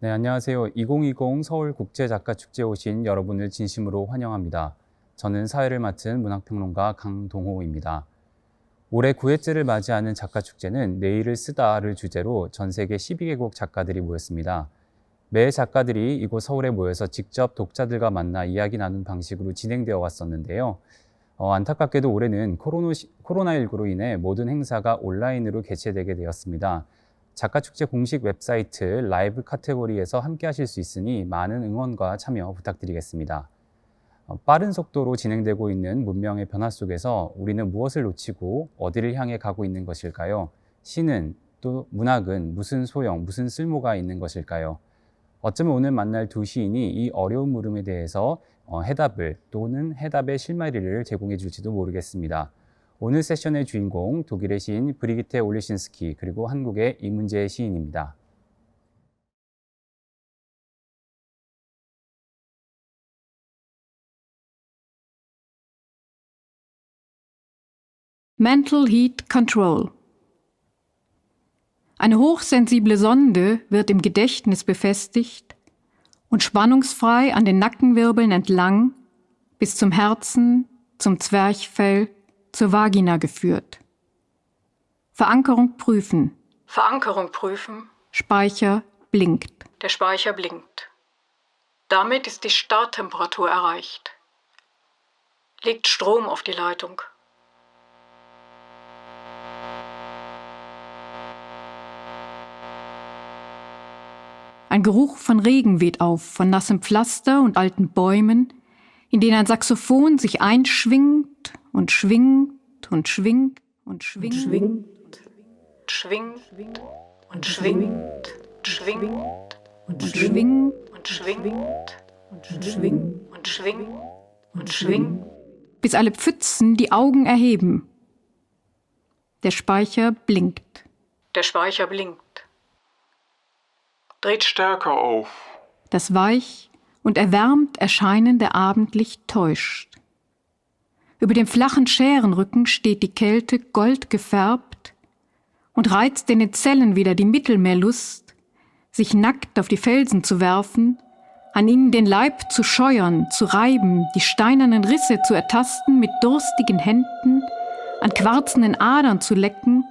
네, 안녕하세요. 2020 서울국제작가축제에 오신 여러분을 진심으로 환영합니다. 저는 사회를 맡은 문학평론가 강동호입니다. 올해 9회째를 맞이하는 작가축제는 내일을 쓰다를 주제로 전 세계 12개국 작가들이 모였습니다. 매 작가들이 이곳 서울에 모여서 직접 독자들과 만나 이야기 나눈 방식으로 진행되어 왔었는데요. 안타깝게도 올해는 코로나19로 인해 모든 행사가 온라인으로 개최되게 되었습니다. 작가축제 공식 웹사이트 라이브 카테고리에서 함께 하실 수 있으니 많은 응원과 참여 부탁드리겠습니다. 빠른 속도로 진행되고 있는 문명의 변화 속에서 우리는 무엇을 놓치고 어디를 향해 가고 있는 것일까요? 시는 또 문학은 무슨 소용, 무슨 쓸모가 있는 것일까요? 어쩌면 오늘 만날 두 시인이 이 어려운 물음에 대해서 해답을 또는 해답의 실마리를 제공해 줄지도 모르겠습니다. 오늘 세션의 주인공 독일의 시인 브리기테 올리신스키 그리고 한국의 이문재 시인입니다. Mental Heat Control. Eine hochsensible Sonde wird im Gedächtnis befestigt und spannungsfrei an den Nackenwirbeln entlang bis zum Herzen, zum Zwerchfell, zur Vagina geführt. Verankerung prüfen. Verankerung prüfen. Speicher blinkt. Der Speicher blinkt. Damit ist die Starttemperatur erreicht. Legt Strom auf die Leitung. Ein Geruch von Regen weht auf, von nassem Pflaster und alten Bäumen, in denen ein Saxophon sich einschwingt und schwingt und schwingt und schwingt. Schwingt und schwingt, schwingt Und schwingt und schwingt und schwingt und schwingt und schwingt, bis alle Pfützen die Augen erheben. Der Speicher blinkt. Der Speicher blinkt. Dreht stärker auf. Das weich und erwärmt erscheinende Abendlicht täuscht. Über dem flachen Scherenrücken steht die Kälte goldgefärbt und reizt in den Zellen wieder die Mittelmeerlust, sich nackt auf die Felsen zu werfen, an ihnen den Leib zu scheuern, zu reiben, die steinernen Risse zu ertasten, mit durstigen Händen an quarzenden Adern zu lecken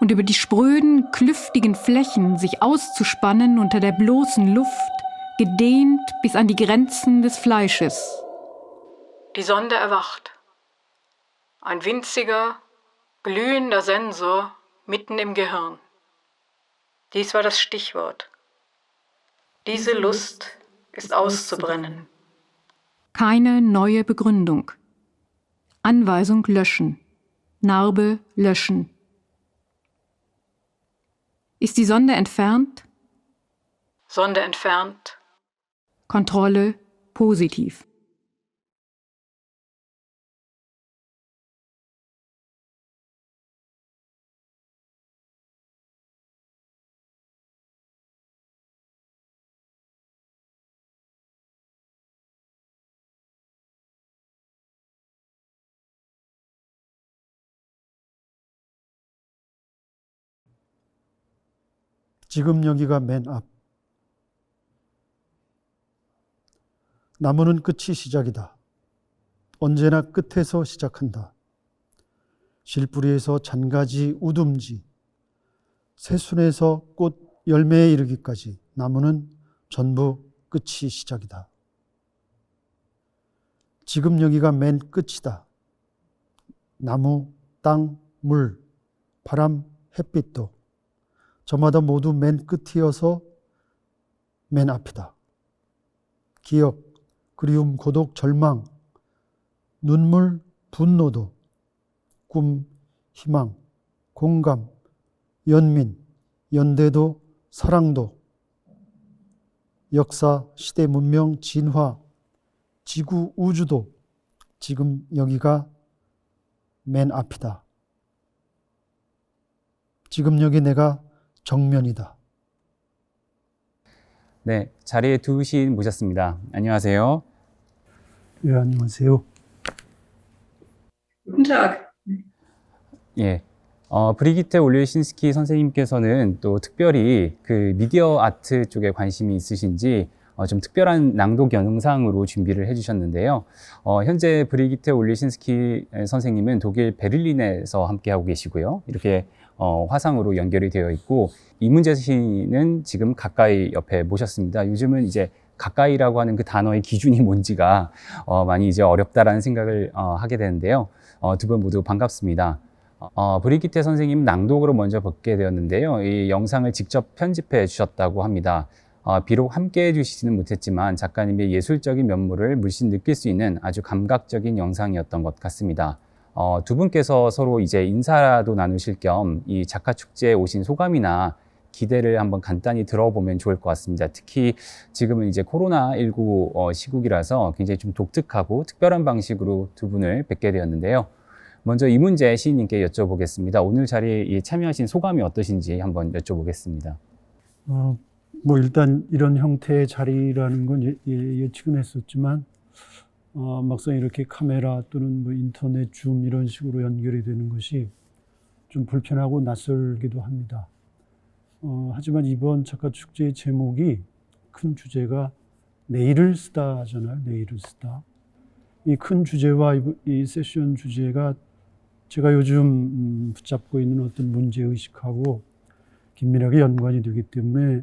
und über die spröden, klüftigen Flächen sich auszuspannen unter der bloßen Luft, gedehnt bis an die Grenzen des Fleisches. Die Sonde erwacht. Ein winziger, glühender Sensor mitten im Gehirn. Dies war das Stichwort. Diese Lust ist auszubrennen. Keine neue Begründung. Anweisung löschen. Narbe löschen. Ist die Sonde entfernt? Sonde entfernt. Kontrolle positiv. 지금 여기가 맨 앞. 나무는 끝이 시작이다. 언제나 끝에서 시작한다. 실뿌리에서 잔가지, 우둠지, 새순에서 꽃 열매에 이르기까지 나무는 전부 끝이 시작이다. 지금 여기가 맨 끝이다. 나무, 땅, 물, 바람, 햇빛도 저마다 모두 맨 끝이어서 맨 앞이다. 기억, 그리움, 고독, 절망, 눈물, 분노도, 꿈, 희망, 공감, 연민, 연대도, 사랑도, 역사, 시대, 문명, 진화, 지구, 우주도 지금 여기가 맨 앞이다. 지금 여기 내가 정면이다. 네, 자리에 두 시인 모셨습니다. 안녕하세요. 예, 안녕하세요. Guten Tag. 예, 브리기테 올레신스키 선생님께서는 또 특별히 그 미디어 아트 쪽에 관심이 있으신지 좀 특별한 낭독 영상으로 준비를 해주셨는데요. 현재 브리기테 올레신스키 선생님은 독일 베를린에서 함께하고 계시고요. 이렇게 화상으로 연결이 되어 있고, 이문재 시인은 지금 가까이 옆에 모셨습니다. 요즘은 이제 가까이라고 하는 그 단어의 기준이 뭔지가 많이 이제 어렵다라는 생각을 하게 되는데요. 두 분 모두 반갑습니다. 브리기테 선생님 낭독으로 먼저 뵙게 되었는데요. 이 영상을 직접 편집해 주셨다고 합니다. 비록 함께 해주시지는 못했지만 작가님의 예술적인 면모를 물씬 느낄 수 있는 아주 감각적인 영상이었던 것 같습니다. 두 분께서 서로 이제 인사도 나누실 겸 이 작가 축제에 오신 소감이나 기대를 한번 간단히 들어보면 좋을 것 같습니다. 특히 지금은 이제 코로나19 시국이라서 굉장히 좀 독특하고 특별한 방식으로 두 분을 뵙게 되었는데요. 먼저 이문재 시인님께 여쭤보겠습니다. 오늘 자리에 참여하신 소감이 어떠신지 한번 여쭤보겠습니다. 뭐 일단 이런 형태의 자리라는 건 예측은 했었지만 막상 이렇게 카메라 또는 뭐 인터넷, 줌 이런 식으로 연결이 되는 것이 좀 불편하고 낯설기도 합니다. 하지만 이번 작가 축제의 제목이 큰 주제가 내일을 쓰다잖아요. 내일을 쓰다. 이 큰 주제와 이 세션 주제가 제가 요즘 붙잡고 있는 어떤 문제의식하고 긴밀하게 연관이 되기 때문에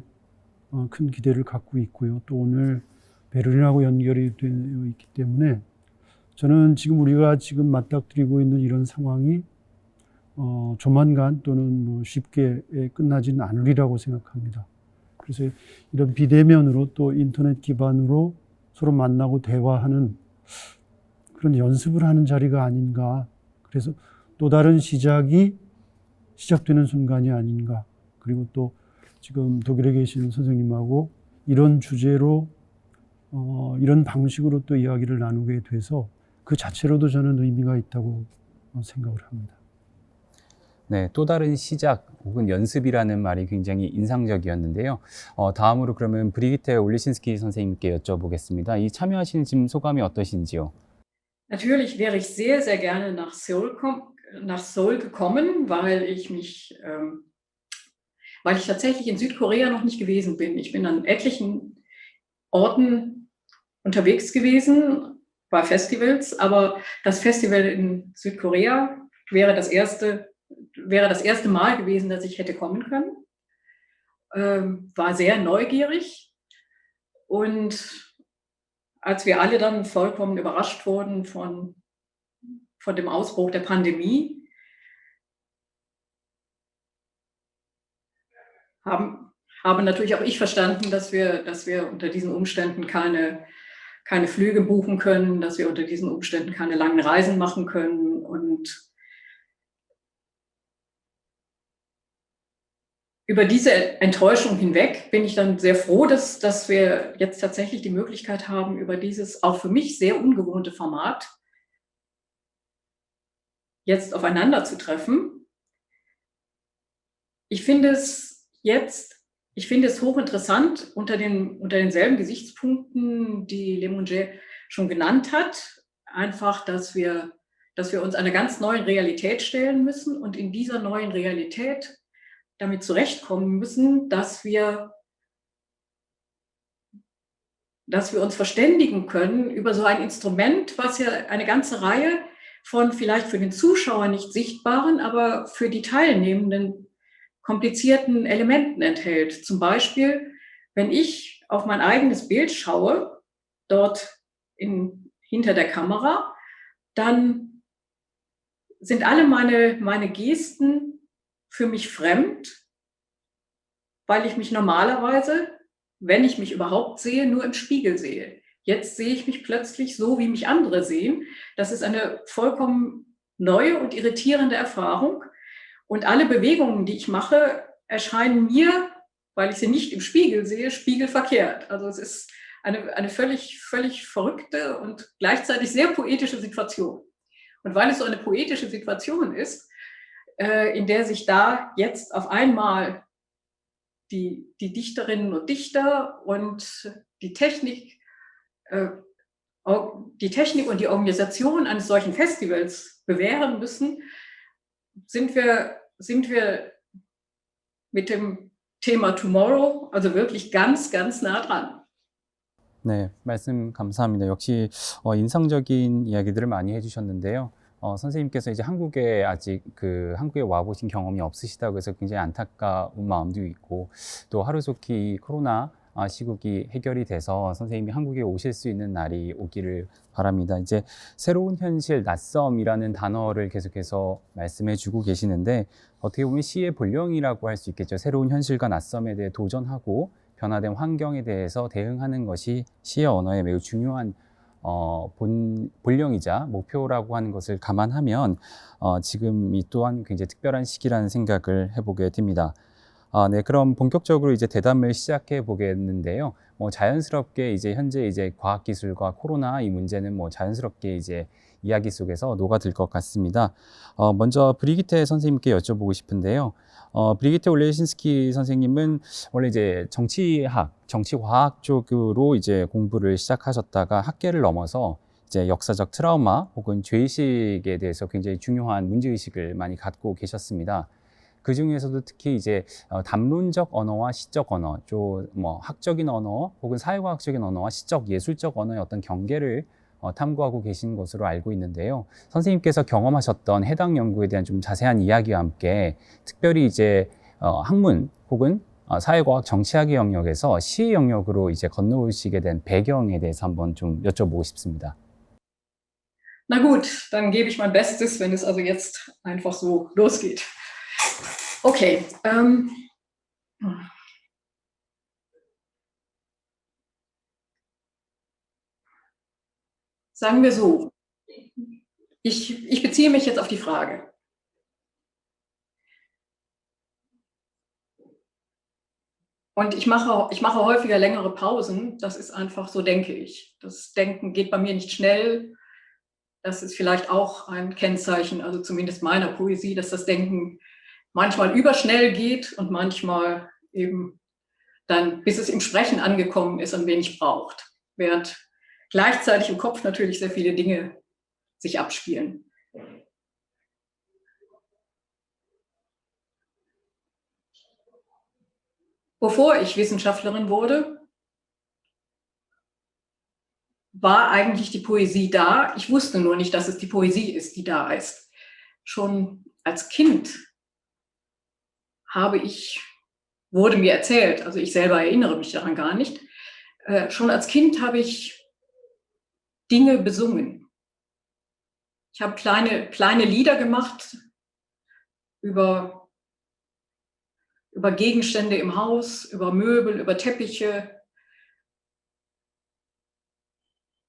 큰 기대를 갖고 있고요. 또 오늘 베를린하고 연결이 되어 있기 때문에 저는 지금 우리가 지금 맞닥뜨리고 있는 이런 상황이 조만간 또는 뭐 쉽게 끝나지는 않으리라고 생각합니다. 그래서 이런 비대면으로 또 인터넷 기반으로 서로 만나고 대화하는 그런 연습을 하는 자리가 아닌가. 그래서 또 다른 시작이 시작되는 순간이 아닌가. 그리고 또 지금 독일에 계시는 선생님하고 이런 주제로 이런 방식으로 또 이야기를 나누게 돼서 그 자체로도 저는 의미가 있다고 생각을 합니다. 네, 또 다른 시작 혹은 연습이라는 말이 굉장히 인상적이었는데요. 다음으로 그러면 브리기테 올레신스키 선생님께 여쭤보겠습니다. 이 참여하신 지금 소감이 어떠신지요? Natürlich wäre ich sehr, sehr gerne nach Seoul gekommen, weil ich tatsächlich in Südkorea noch nicht gewesen bin. Ich bin an etlichen Orten unterwegs gewesen, bei Festivals, aber das Festival in Südkorea wäre das erste Mal gewesen, dass ich hätte kommen können. War sehr neugierig, und als wir alle dann vollkommen überrascht wurden von dem Ausbruch der Pandemie, habe natürlich auch ich verstanden, dass wir unter diesen Umständen keine Flüge buchen können, dass wir unter diesen Umständen keine langen Reisen machen können. Und über diese Enttäuschung hinweg bin ich dann sehr froh, dass wir jetzt tatsächlich die Möglichkeit haben, über dieses auch für mich sehr ungewohnte Format jetzt aufeinander zu treffen. Ich finde es hochinteressant unter denselben Gesichtspunkten, die Le Monget schon genannt hat. Einfach, dass wir uns einer ganz neuen Realität stellen müssen und in dieser neuen Realität damit zurechtkommen müssen, dass wir uns verständigen können über so ein Instrument, was ja eine ganze Reihe von vielleicht für den Zuschauer nicht sichtbaren, aber für die Teilnehmenden komplizierten Elementen enthält. Zum Beispiel, wenn ich auf mein eigenes Bild schaue, dort hinter der Kamera, dann sind alle meine Gesten für mich fremd, weil ich mich normalerweise, wenn ich mich überhaupt sehe, nur im Spiegel sehe. Jetzt sehe ich mich plötzlich so, wie mich andere sehen. Das ist eine vollkommen neue und irritierende Erfahrung. Und alle Bewegungen, die ich mache, erscheinen mir, weil ich sie nicht im Spiegel sehe, spiegelverkehrt. Also es ist eine völlig, völlig verrückte und gleichzeitig sehr poetische Situation. Und weil es so eine poetische Situation ist, in der sich da jetzt auf einmal die Dichterinnen und Dichter und die Technik und die Organisation eines solchen Festivals bewähren müssen, sind wir sind wir mit dem Thema Tomorrow also wirklich ganz, ganz nah dran. 네, 말씀 감사합니다. 역시 인상적인 이야기들을 많이 해주셨는데요. 선생님께서 이제 한국에 아직 한국에 와보신 경험이 없으시다고 해서 굉장히 안타까운 마음도 있고, 또 하루속히 이 코로나 시국이 해결이 돼서 선생님이 한국에 오실 수 있는 날이 오기를 바랍니다. 이제 새로운 현실, 낯섦이라는 단어를 계속해서 말씀해 주고 계시는데, 어떻게 보면 시의 본령이라고 할 수 있겠죠. 새로운 현실과 낯섦에 대해 도전하고 변화된 환경에 대해서 대응하는 것이 시의 언어의 매우 중요한 본령이자 목표라고 하는 것을 감안하면 지금 이 또한 굉장히 특별한 시기라는 생각을 해보게 됩니다. 네, 그럼 본격적으로 이제 대담을 시작해 보겠는데요. 자연스럽게 이제 현재 이제 과학기술과 코로나 이 문제는 자연스럽게 이제 이야기 속에서 녹아들 것 같습니다. 먼저 브리기테 선생님께 여쭤보고 싶은데요. 브리기테 올레신스키 선생님은 원래 이제 정치과학 쪽으로 이제 공부를 시작하셨다가 학계를 넘어서 이제 역사적 트라우마 혹은 죄의식에 대해서 굉장히 중요한 문제의식을 많이 갖고 계셨습니다. 그 중에서도 특히 이제 담론적 언어와 시적 언어, 학적인 언어 혹은 사회과학적인 언어와 시적 예술적 언어의 어떤 경계를 탐구하고 계신 것으로 알고 있는데요. 선생님께서 경험하셨던 해당 연구에 대한 좀 자세한 이야기와 함께 특별히 이제 학문 혹은 사회과학 정치학의 영역에서 시의 영역으로 이제 건너오시게 된 배경에 대해서 한번 좀 여쭤보고 싶습니다. Na gut, dann gebe ich mein Bestes, wenn es also jetzt einfach so losgeht. Okay. Sagen wir so, ich beziehe mich jetzt auf die Frage. Und ich mache häufiger längere Pausen. Das ist einfach so, denke ich. Das Denken geht bei mir nicht schnell. Das ist vielleicht auch ein Kennzeichen, also zumindest meiner Poesie, dass das Denken manchmal überschnell geht und manchmal eben dann, bis es im Sprechen angekommen ist, ein wenig braucht. Während gleichzeitig im Kopf natürlich sehr viele Dinge sich abspielen. Bevor ich Wissenschaftlerin wurde, war eigentlich die Poesie da. Ich wusste nur nicht, dass es die Poesie ist, die da ist. Schon als Kind wurde mir erzählt, also ich selber erinnere mich daran gar nicht, schon als Kind habe ich Dinge besungen. Ich habe kleine Lieder gemacht über Gegenstände im Haus, über Möbel, über Teppiche.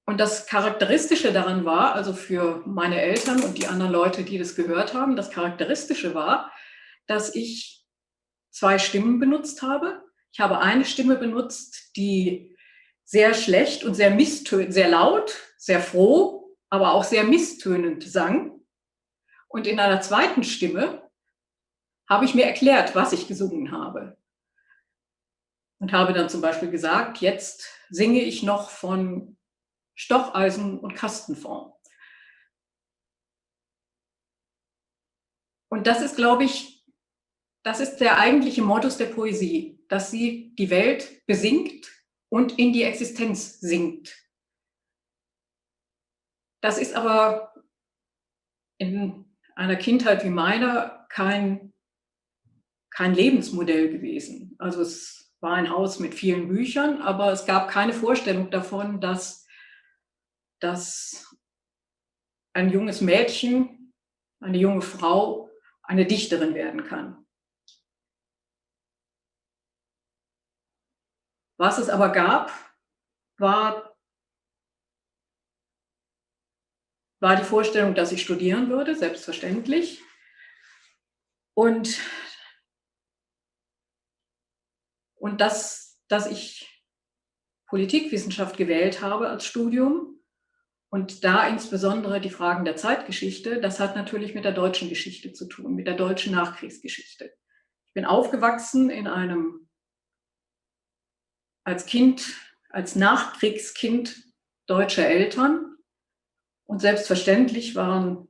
Und das Charakteristische daran war, also für meine Eltern und die anderen Leute, die das gehört haben, das Charakteristische war, dass ich 2 Stimmen benutzt habe. Ich habe eine Stimme benutzt, die sehr schlecht und sehr misstönend, sehr laut, sehr froh, aber auch sehr misstönend sang. Und in einer zweiten Stimme habe ich mir erklärt, was ich gesungen habe. Und habe dann zum Beispiel gesagt, jetzt singe ich noch von Stocheisen und Kastenform. Und das ist, glaube ich, das ist der eigentliche Modus der Poesie, dass sie die Welt besingt und in die Existenz sinkt. Das ist aber in einer Kindheit wie meiner kein Lebensmodell gewesen. Also es war ein Haus mit vielen Büchern, aber es gab keine Vorstellung davon, dass ein junges Mädchen, eine junge Frau eine Dichterin werden kann. Was es aber gab, war die Vorstellung, dass ich studieren würde, selbstverständlich. Und dass ich Politikwissenschaft gewählt habe als Studium und da insbesondere die Fragen der Zeitgeschichte, das hat natürlich mit der deutschen Geschichte zu tun, mit der deutschen Nachkriegsgeschichte. Ich bin aufgewachsen als Nachkriegskind deutscher Eltern und selbstverständlich waren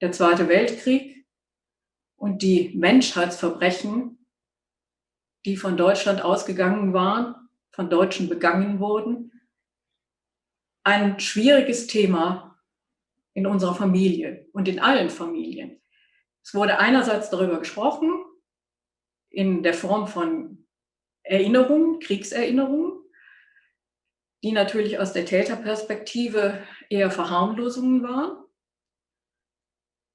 der Zweite Weltkrieg und die Menschheitsverbrechen, die von Deutschland ausgegangen waren, von Deutschen begangen wurden, ein schwieriges Thema in unserer Familie und in allen Familien. Es wurde einerseits darüber gesprochen, in der Form von Erinnerungen, Kriegserinnerungen, die natürlich aus der Täterperspektive eher Verharmlosungen waren.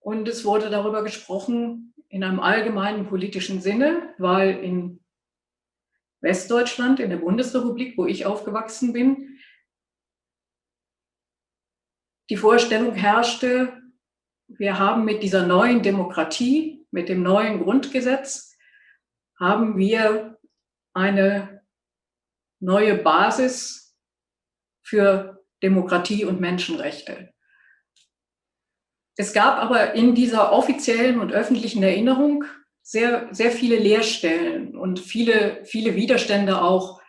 Und es wurde darüber gesprochen in einem allgemeinen politischen Sinne, weil in Westdeutschland, in der Bundesrepublik, wo ich aufgewachsen bin, die Vorstellung herrschte, wir haben mit dieser neuen Demokratie, mit dem neuen Grundgesetz, haben wir eine neue Basis für Demokratie und Menschenrechte. Es gab aber in dieser offiziellen und öffentlichen Erinnerung sehr, sehr viele Leerstellen und viele, viele Widerstände auch,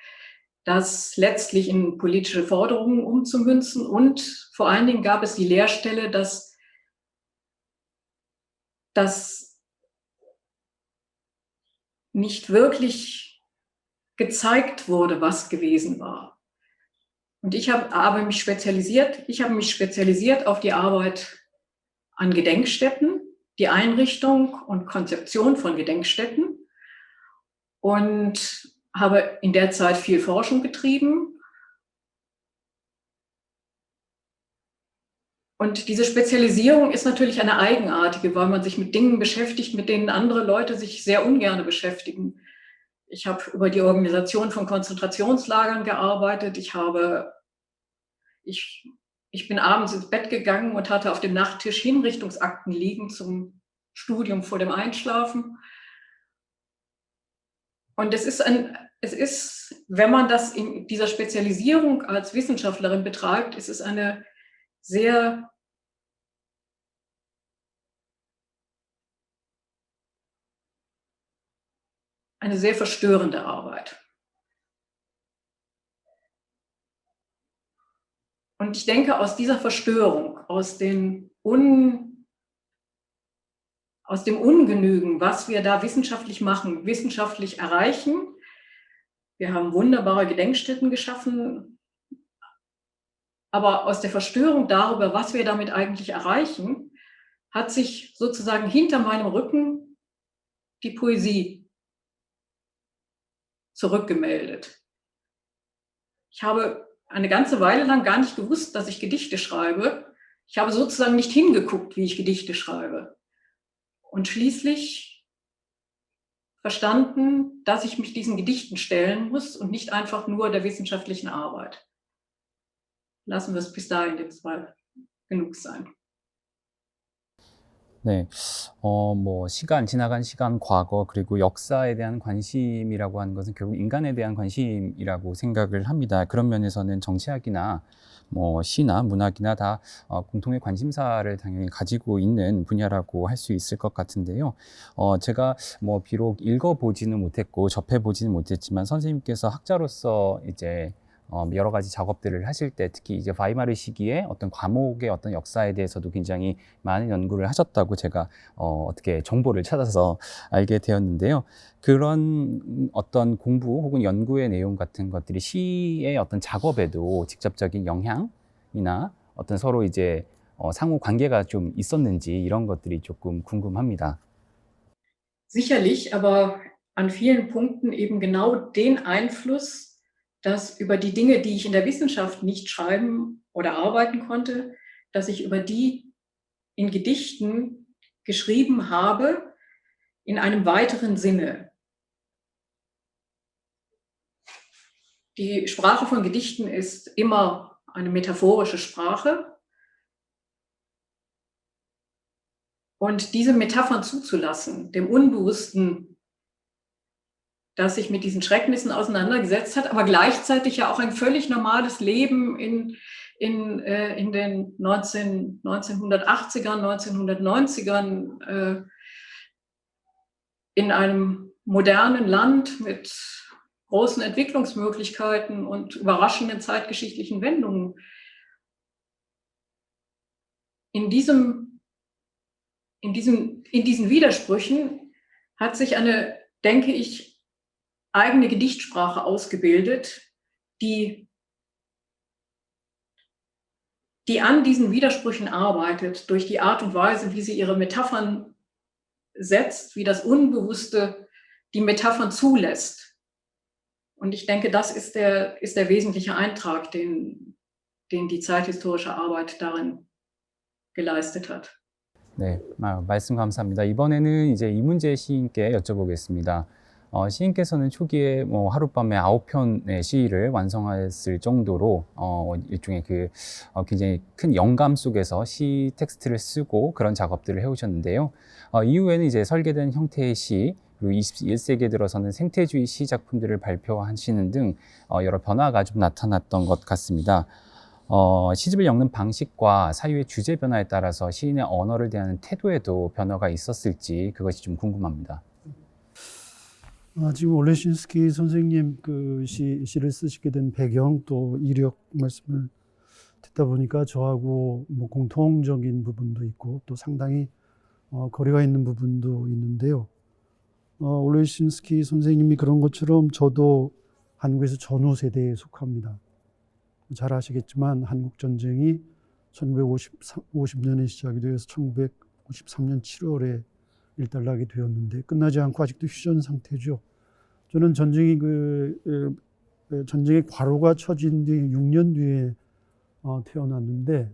das letztlich in politische Forderungen umzumünzen. Und vor allen Dingen gab es die Leerstelle, dass nicht wirklich gezeigt wurde, was gewesen war. Und ich habe mich spezialisiert auf die Arbeit an Gedenkstätten, die Einrichtung und Konzeption von Gedenkstätten und habe in der Zeit viel Forschung betrieben. Und diese Spezialisierung ist natürlich eine eigenartige, weil man sich mit Dingen beschäftigt, mit denen andere Leute sich sehr ungern beschäftigen. Ich habe über die Organisation von Konzentrationslagern gearbeitet. Ich bin abends ins Bett gegangen und hatte auf dem Nachttisch Hinrichtungsakten liegen zum Studium vor dem Einschlafen. Und es ist, wenn man das in dieser Spezialisierung als Wissenschaftlerin betreibt, es ist eine sehr verstörende Arbeit. Und ich denke, aus dieser Verstörung, aus dem Ungenügen, was wir da wissenschaftlich machen, wissenschaftlich erreichen. Wir haben wunderbare Gedenkstätten geschaffen, aber aus der Verstörung darüber, was wir damit eigentlich erreichen, hat sich sozusagen hinter meinem Rücken die Poesie zurückgemeldet. Ich habe eine ganze Weile lang gar nicht gewusst, dass ich Gedichte schreibe. Ich habe sozusagen nicht hingeguckt, wie ich Gedichte schreibe. Und schließlich verstanden, dass ich mich diesen Gedichten stellen muss und nicht einfach nur der wissenschaftlichen Arbeit. Lassen wir es bis dahin jetzt mal genug sein. 네, 지나간 시간, 과거, 그리고 역사에 대한 관심이라고 하는 것은 결국 인간에 대한 관심이라고 생각을 합니다. 그런 면에서는 정치학이나 시나 문학이나 다 공통의 관심사를 당연히 가지고 있는 분야라고 할 수 있을 것 같은데요. 제가 비록 읽어보지는 못했고 접해보지는 못했지만 선생님께서 학자로서 이제 여러 가지 작업들을 하실 때 특히 이제 바이마르 시기에 어떤 과목의 어떤 역사에 대해서도 굉장히 많은 연구를 하셨다고 제가 어떻게 정보를 찾아서 알게 되었는데요. 그런 어떤 공부 혹은 연구의 내용 같은 것들이 시의 어떤 작업에도 직접적인 영향이나 어떤 서로 이제 상호 관계가 좀 있었는지 이런 것들이 조금 궁금합니다. Sicherlich, aber an vielen Punkten eben genau den Einfluss, dass über die Dinge, die ich in der Wissenschaft nicht schreiben oder arbeiten konnte, dass ich über die in Gedichten geschrieben habe, in einem weiteren Sinne. Die Sprache von Gedichten ist immer eine metaphorische Sprache. Und diese Metaphern zuzulassen, dem Unbewussten, das sich mit diesen Schrecknissen auseinandergesetzt hat, aber gleichzeitig ja auch ein völlig normales Leben in den 1980ern, 1990ern in einem modernen Land mit großen Entwicklungsmöglichkeiten und überraschenden zeitgeschichtlichen Wendungen. In diesem in diesen Widersprüchen hat sich eine, denke ich, eigene Gedichtsprache ausgebildet, die an diesen Widersprüchen arbeitet, durch die Art und Weise, wie sie ihre Metaphern setzt, wie das Unbewusste die Metaphern zulässt. Und ich denke, das ist der wesentliche Eintrag, den die zeithistorische Arbeit darin geleistet hat. 네, 말씀 감사합니다. 이번에는 이제 이문재 시인께 여쭤보겠습니다. 시인께서는 초기에 뭐 하룻밤에 9편의 시를 완성했을 정도로 일종의 굉장히 큰 영감 속에서 시 텍스트를 쓰고 그런 작업들을 해오셨는데요. 이후에는 이제 설계된 형태의 시, 그리고 21세기에 들어서는 생태주의 시 작품들을 발표하시는 등 여러 변화가 좀 나타났던 것 같습니다. 시집을 엮는 방식과 사유의 주제 변화에 따라서 시인의 언어를 대하는 태도에도 변화가 있었을지 그것이 좀 궁금합니다. 지금 올레신스키 선생님 그 시를 쓰시게 된 배경 또 이력 말씀을 듣다 보니까 저하고 뭐 공통적인 부분도 있고 또 상당히 거리가 있는 부분도 있는데요. 올레신스키 선생님이 그런 것처럼 저도 한국에서 전후 세대에 속합니다. 잘 아시겠지만 한국 전쟁이 1950년에 시작이 되어서 1953년 7월에 일단락이 되었는데 끝나지 않고 아직도 휴전 상태죠. 저는 전쟁의 과로가 처진 뒤 6년 뒤에 태어났는데,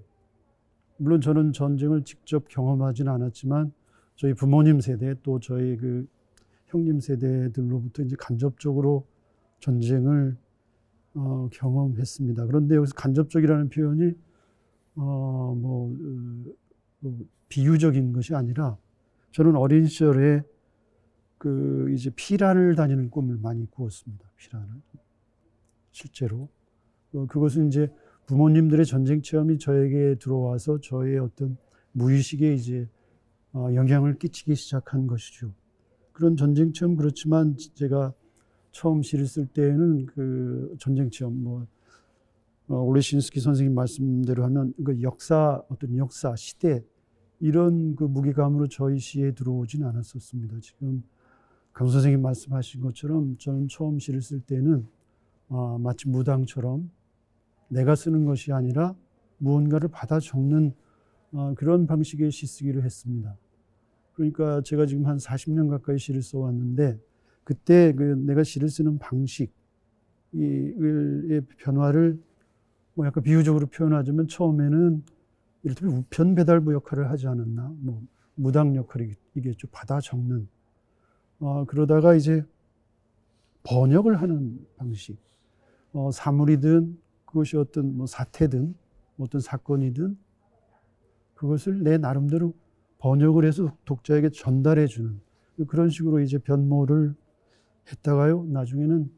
물론 저는 전쟁을 직접 경험하지는 않았지만 저희 부모님 세대 또 저희 그 형님 세대들로부터 이제 간접적으로 전쟁을 경험했습니다. 그런데 여기서 간접적이라는 표현이 비유적인 것이 아니라 저는 어린 시절에 이제 피란을 다니는 꿈을 많이 꾸었습니다. 피란을. 실제로. 그것은 이제 부모님들의 전쟁 체험이 저에게 들어와서 저의 어떤 무의식에 이제 영향을 끼치기 시작한 것이죠. 그런 전쟁 체험 그렇지만 제가 처음 시를 쓸 때에는 그 전쟁 체험, 올레신스키 선생님 말씀대로 하면 그 어떤 역사, 시대, 이런 그 무게감으로 저희 시에 들어오진 않았었습니다. 지금 강 선생님 말씀하신 것처럼 저는 처음 시를 쓸 때는 마치 무당처럼 내가 쓰는 것이 아니라 무언가를 받아 적는 그런 방식의 시 쓰기를 했습니다. 그러니까 제가 지금 한 40년 가까이 시를 써왔는데 그때 내가 시를 쓰는 방식의 변화를 약간 비유적으로 표현하자면 처음에는 이를테면 우편 배달부 역할을 하지 않았나, 무당 역할이겠죠. 받아 적는. 그러다가 이제 번역을 하는 방식. 사물이든 그것이 어떤 사태든 어떤 사건이든 그것을 내 나름대로 번역을 해서 독자에게 전달해 주는 그런 식으로 이제 변모를 했다가요. 나중에는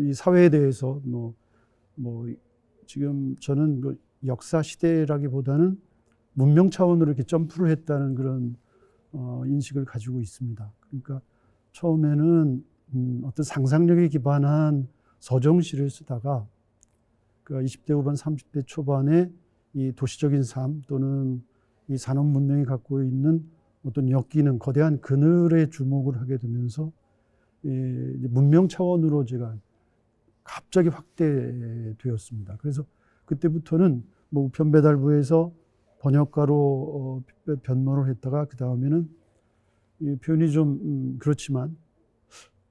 이 사회에 대해서 지금 저는 역사 시대라기보다는 문명 차원으로 이렇게 점프를 했다는 그런 인식을 가지고 있습니다. 그러니까 처음에는 어떤 상상력에 기반한 서정시를 쓰다가 20대 후반 30대 초반에 이 도시적인 삶 또는 이 산업 문명이 갖고 있는 어떤 엮이는 거대한 그늘에 주목을 하게 되면서 문명 차원으로 제가 갑자기 확대되었습니다. 그래서 그때부터는 우편 배달부에서 번역가로 변모를 했다가 그 다음에는 이 표현이 좀 그렇지만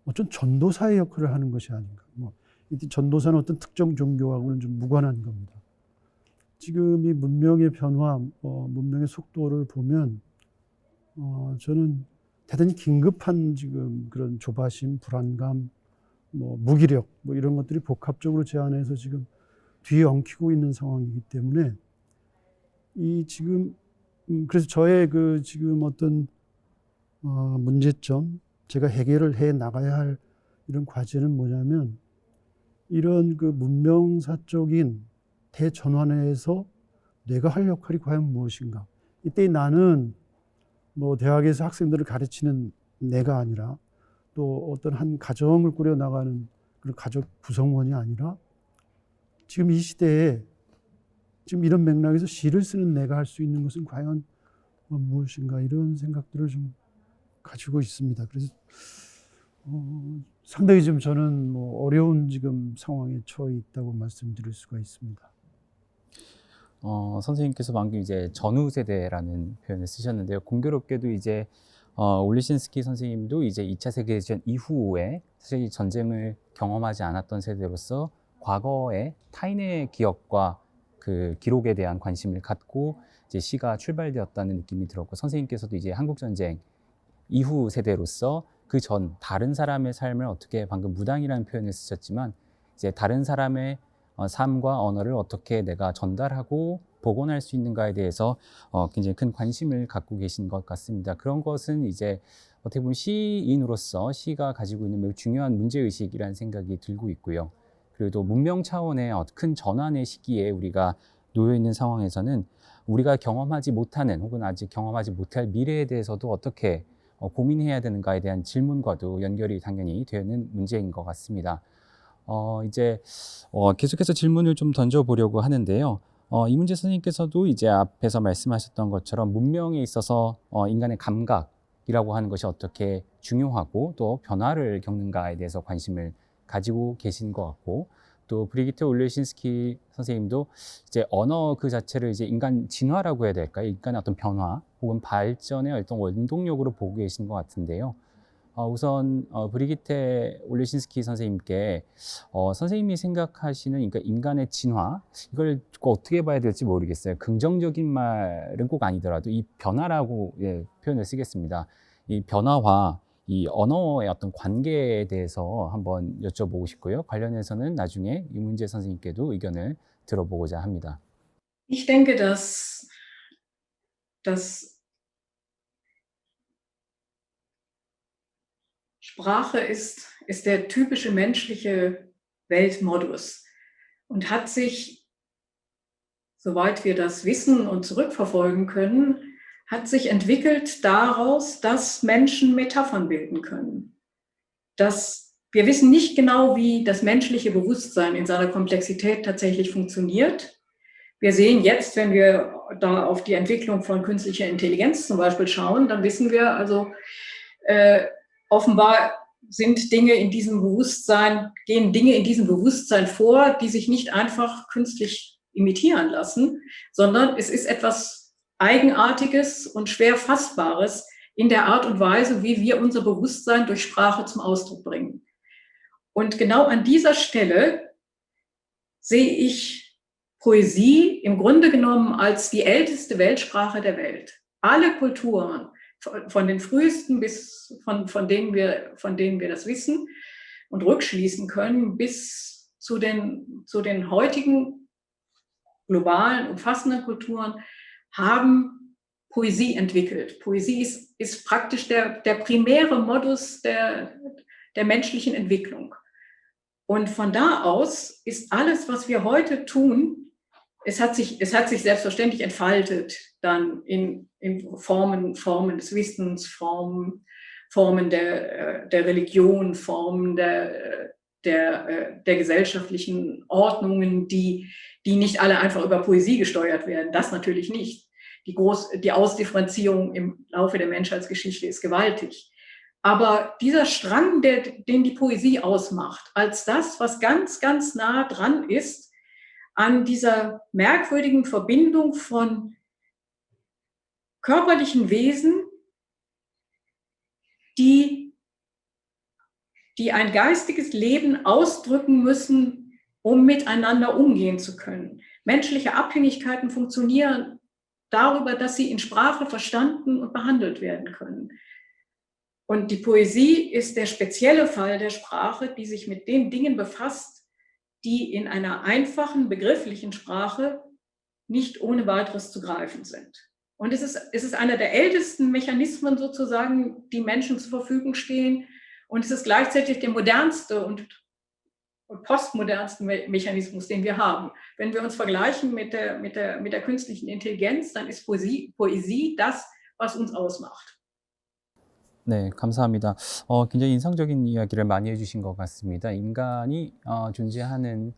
어떤 전도사의 역할을 하는 것이 아닌가. 이 전도사는 어떤 특정 종교하고는 좀 무관한 겁니다. 지금 이 문명의 변화, 문명의 속도를 보면 저는 대단히 긴급한 지금 그런 조바심, 불안감, 무기력 이런 것들이 복합적으로 제 안에서 지금 뒤에 엉키고 있는 상황이기 때문에 그래서 저의 지금 어떤 문제점, 제가 해결을 해 나가야 할 이런 과제는 뭐냐면 이런 문명사적인 대전환에서 내가 할 역할이 과연 무엇인가. 이때 나는 대학에서 학생들을 가르치는 내가 아니라 또 어떤 한 가정을 꾸려 나가는 그런 가족 구성원이 아니라 지금 이 시대에 지금 이런 맥락에서 시를 쓰는 내가 할 수 있는 것은 과연 무엇인가 이런 생각들을 좀 가지고 있습니다. 그래서 상당히 좀 저는 뭐 어려운 지금 상황에 처해 있다고 말씀드릴 수가 있습니다. 선생님께서 방금 이제 전후 세대라는 표현을 쓰셨는데요. 공교롭게도 이제 올리신스키 선생님도 이제 2차 세계대전 이후에 사실 이 전쟁을 경험하지 않았던 세대로서 과거의 타인의 기억과 그 기록에 대한 관심을 갖고 이제 시가 출발되었다는 느낌이 들었고, 선생님께서도 이제 한국전쟁 이후 세대로서 그 전 다른 사람의 삶을 어떻게, 방금 무당이라는 표현을 쓰셨지만 이제 다른 사람의 삶과 언어를 어떻게 내가 전달하고 복원할 수 있는가에 대해서 굉장히 큰 관심을 갖고 계신 것 같습니다. 그런 것은 이제 어떻게 보면 시인으로서 시가 가지고 있는 매우 중요한 문제의식이라는 생각이 들고 있고요. 그리고 또 문명 차원의 큰 전환의 시기에 우리가 놓여 있는 상황에서는 우리가 경험하지 못하는 혹은 아직 경험하지 못할 미래에 대해서도 어떻게 고민해야 되는가에 대한 질문과도 연결이 당연히 되는 문제인 것 같습니다. 이제 계속해서 질문을 좀 던져보려고 하는데요. 이문재 선생님께서도 이제 앞에서 말씀하셨던 것처럼 문명에 있어서 인간의 감각이라고 하는 것이 어떻게 중요하고 또 변화를 겪는가에 대해서 관심을 가지고 계신 것 같고, 또 브리기트 올레신스키 선생님도 이제 언어 그 자체를 이제 인간 진화라고 해야 될까요? 인간의 어떤 변화 혹은 발전의 어떤 원동력으로 보고 계신 것 같은데요. 우선 브리기테 올레신스키 선생님께 선생님이 생각하시는 그러니까 인간의 진화, 이걸 어떻게 봐야 될지 모르겠어요. 긍정적인 말은 꼭 아니더라도 이 변화라고 표현을 쓰겠습니다. 이 변화와 이 언어의 어떤 관계에 대해서 한번 여쭤보고 싶고요. 관련해서는 나중에 이문재 선생님께도 의견을 들어보고자 합니다. Ich denke, dass Sprache ist der typische menschliche Weltmodus und hat sich, soweit wir das wissen und zurückverfolgen können, hat sich entwickelt daraus, dass Menschen Metaphern bilden können. Wir wissen nicht genau, wie das menschliche Bewusstsein in seiner Komplexität tatsächlich funktioniert. Wir sehen jetzt, wenn wir da auf die Entwicklung von künstlicher Intelligenz zum Beispiel schauen, dann wissen wir also, offenbar gehen Dinge in diesem Bewusstsein vor, die sich nicht einfach künstlich imitieren lassen, sondern es ist etwas Eigenartiges und schwer Fassbares in der Art und Weise, wie wir unser Bewusstsein durch Sprache zum Ausdruck bringen. Und genau an dieser Stelle sehe ich Poesie im Grunde genommen als die älteste Weltsprache der Welt. Alle Kulturen, von den frühesten bis von denen wir das wissen und rückschließen können, bis zu den heutigen globalen, umfassenden Kulturen, haben Poesie entwickelt. Poesie ist praktisch der primäre Modus der menschlichen Entwicklung. Und von da aus ist alles, was wir heute tun, es hat sich selbstverständlich entfaltet, dann in Formen des Wissens, Formen der Religion, Formen der gesellschaftlichen Ordnungen, die nicht alle einfach über Poesie gesteuert werden. Das natürlich nicht. Die Ausdifferenzierung im Laufe der Menschheitsgeschichte ist gewaltig. Aber dieser Strang, den die Poesie ausmacht, als das, was ganz, ganz nah dran ist an dieser merkwürdigen Verbindung von körperlichen Wesen, die ein geistiges Leben ausdrücken müssen, um miteinander umgehen zu können. Menschliche Abhängigkeiten funktionieren darüber, dass sie in Sprache verstanden und behandelt werden können. Und die Poesie ist der spezielle Fall der Sprache, die sich mit den Dingen befasst, die in einer einfachen, begrifflichen Sprache nicht ohne weiteres zu greifen sind. Und es ist einer der ältesten Mechanismen sozusagen, die Menschen zur Verfügung stehen. Und es ist gleichzeitig der modernste und postmodernste Mechanismus, den wir haben. Wenn wir uns vergleichen mit der künstlichen Intelligenz, dann ist Poesie das, was uns ausmacht. 네, 감사합니다. 굉장히 인상적인 이야기를 많이 해주신 것 같습니다. 인간이 존재하는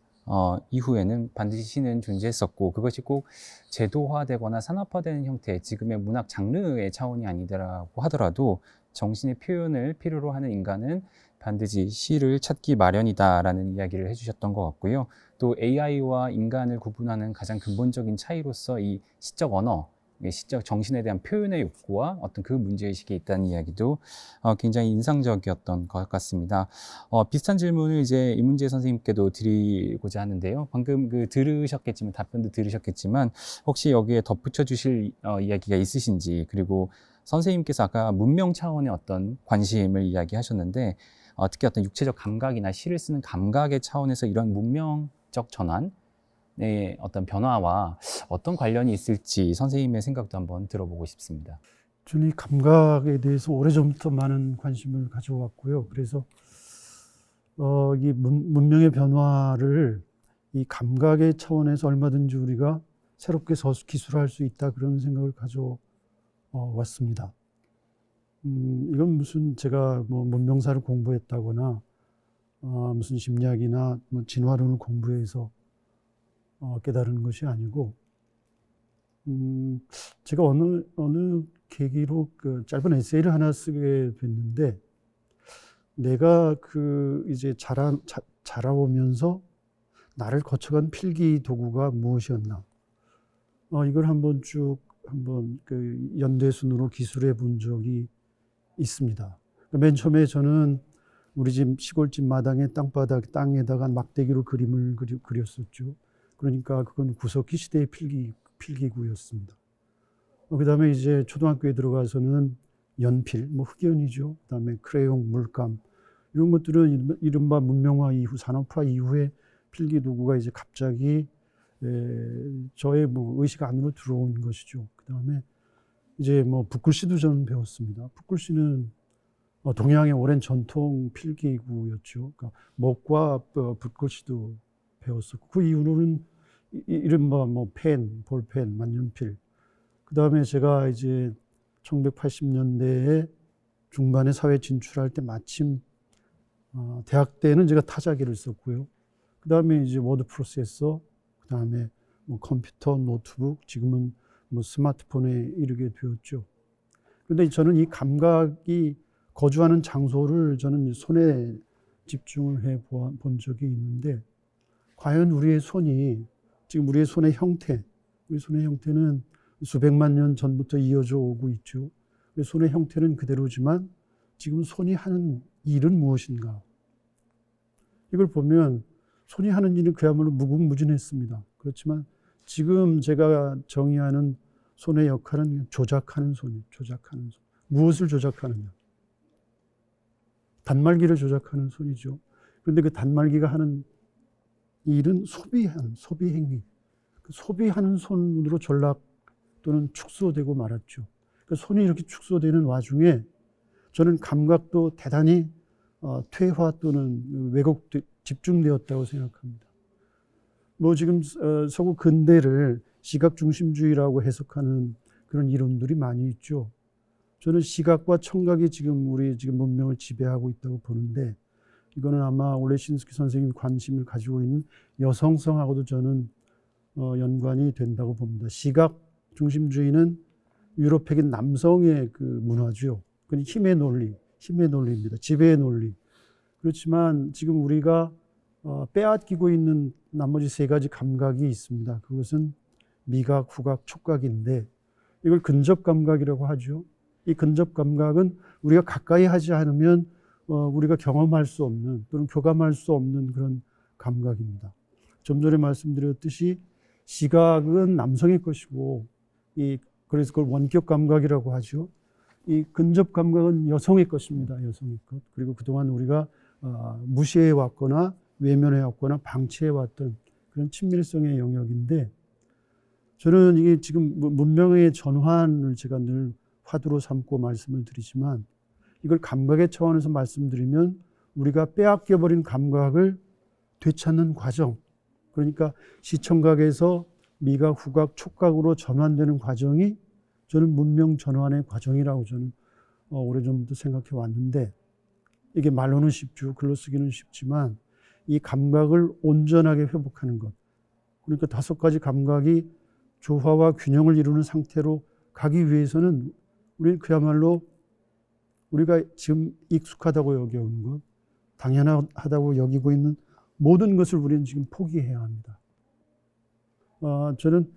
이후에는 반드시 시는 존재했었고 그것이 꼭 제도화되거나 산업화되는 형태, 지금의 문학 장르의 차원이 아니더라고 하더라도 정신의 표현을 필요로 하는 인간은 반드시 시를 찾기 마련이다라는 이야기를 해주셨던 것 같고요. 또 AI와 인간을 구분하는 가장 근본적인 차이로서 이 시적 언어, 시적 정신에 대한 표현의 욕구와 어떤 그 문제의식이 있다는 이야기도 굉장히 인상적이었던 것 같습니다. 비슷한 질문을 이제 이문재 선생님께도 드리고자 하는데요. 방금 들으셨겠지만, 답변도 들으셨겠지만, 혹시 여기에 덧붙여 주실 이야기가 있으신지, 그리고 선생님께서 아까 문명 차원의 어떤 관심을 이야기하셨는데, 특히 어떤 육체적 감각이나 시를 쓰는 감각의 차원에서 이런 문명적 전환, 의 어떤 변화와 어떤 관련이 있을지 선생님의 생각도 한번 들어보고 싶습니다. 저는 이 감각에 대해서 오래전부터 많은 관심을 가져왔고요. 그래서 이 문명의 변화를 이 감각의 차원에서 얼마든지 우리가 새롭게 기술할 수 있다, 그런 생각을 가져왔습니다. 이건 무슨 제가 뭐 문명사를 공부했다거나 무슨 심리학이나 뭐 진화론을 공부해서 깨달은 것이 아니고, 제가 어느 계기로 그 짧은 에세이를 하나 쓰게 됐는데, 내가 이제 자라오면서 나를 거쳐간 필기 도구가 무엇이었나, 이걸 한번 그 연대순으로 기술해 본 적이 있습니다. 맨 처음에 저는 우리 집 시골집 마당에 땅에다가 막대기로 그림을 그렸었죠. 그러니까 그건 구석기 시대의 필기구였습니다. 그 다음에 이제 초등학교에 들어가서는 연필, 뭐 흑연이죠. 그 다음에 크레용, 물감, 이런 것들은 이른바 문명화 이후, 산업화 이후에 필기도구가 이제 갑자기 저의 뭐 의식 안으로 들어온 것이죠. 그 다음에 이제 뭐 붓글씨도 저는 배웠습니다. 붓글씨는 동양의 오랜 전통 필기구였죠. 그러니까 목과 붓글씨도 배웠었고, 그 이후로는 이른바 뭐 펜, 볼펜, 만년필. 그 다음에 제가 이제 1980년대에 중반에 사회 진출할 때 마침 대학 때는 제가 타자기를 썼고요. 그 다음에 이제 워드 프로세서, 그 다음에 뭐 컴퓨터, 노트북, 지금은 뭐 스마트폰에 이르게 되었죠. 그런데 저는 이 감각이 거주하는 장소를 저는 손에 집중을 해 본 적이 있는데, 과연 우리의 손이, 지금 우리의 손의 형태는 수백만 년 전부터 이어져 오고 있죠. 손의 형태는 그대로지만 지금 손이 하는 일은 무엇인가? 이걸 보면 손이 하는 일은 그야말로 무궁무진했습니다. 그렇지만 지금 제가 정의하는 손의 역할은 조작하는 손이에요. 조작하는 손. 무엇을 조작하느냐? 단말기를 조작하는 손이죠. 그런데 그 단말기가 하는 일은 소비 행위. 그 소비하는 손으로 전락 또는 축소되고 말았죠. 그 손이 이렇게 축소되는 와중에 저는 감각도 대단히 퇴화 또는 왜곡, 집중되었다고 생각합니다. 뭐 지금 서구 근대를 시각 중심주의라고 해석하는 그런 이론들이 많이 있죠. 저는 시각과 청각이 지금 우리 문명을 지배하고 있다고 보는데, 이거는 아마 올레신스키 선생님이 관심을 가지고 있는 여성성하고도 저는 연관이 된다고 봅니다. 시각 중심주의는 유럽적인 남성의 그 문화죠. 그건 힘의 논리입니다. 지배의 논리. 그렇지만 지금 우리가 빼앗기고 있는 나머지 세 가지 감각이 있습니다. 그것은 미각, 후각, 촉각인데, 이걸 근접 감각이라고 하죠. 이 근접 감각은 우리가 가까이 하지 않으면 우리가 경험할 수 없는 또는 교감할 수 없는 그런 감각입니다. 좀 전에 말씀드렸듯이 시각은 남성의 것이고, 그래서 그걸 원격 감각이라고 하죠. 이 근접 감각은 여성의 것입니다. 여성의 것. 그리고 그동안 우리가 무시해 왔거나 외면해 왔거나 방치해 왔던 그런 친밀성의 영역인데, 저는 이게 지금 문명의 전환을 제가 늘 화두로 삼고 말씀을 드리지만, 이걸 감각의 차원에서 말씀드리면 우리가 빼앗겨버린 감각을 되찾는 과정, 그러니까 시청각에서 미각, 후각, 촉각으로 전환되는 과정이 저는 문명 전환의 과정이라고 저는 오래전부터 생각해 왔는데, 이게 말로는 쉽죠. 글로 쓰기는 쉽지만 이 감각을 온전하게 회복하는 것. 그러니까 5가지 감각이 조화와 균형을 이루는 상태로 가기 위해서는 우리는 그야말로 우리가 지금 익숙하다고 여겨오는 것, 당연하다고 여기고 있는 모든 것을 우리는 지금 포기해야 합니다. 저는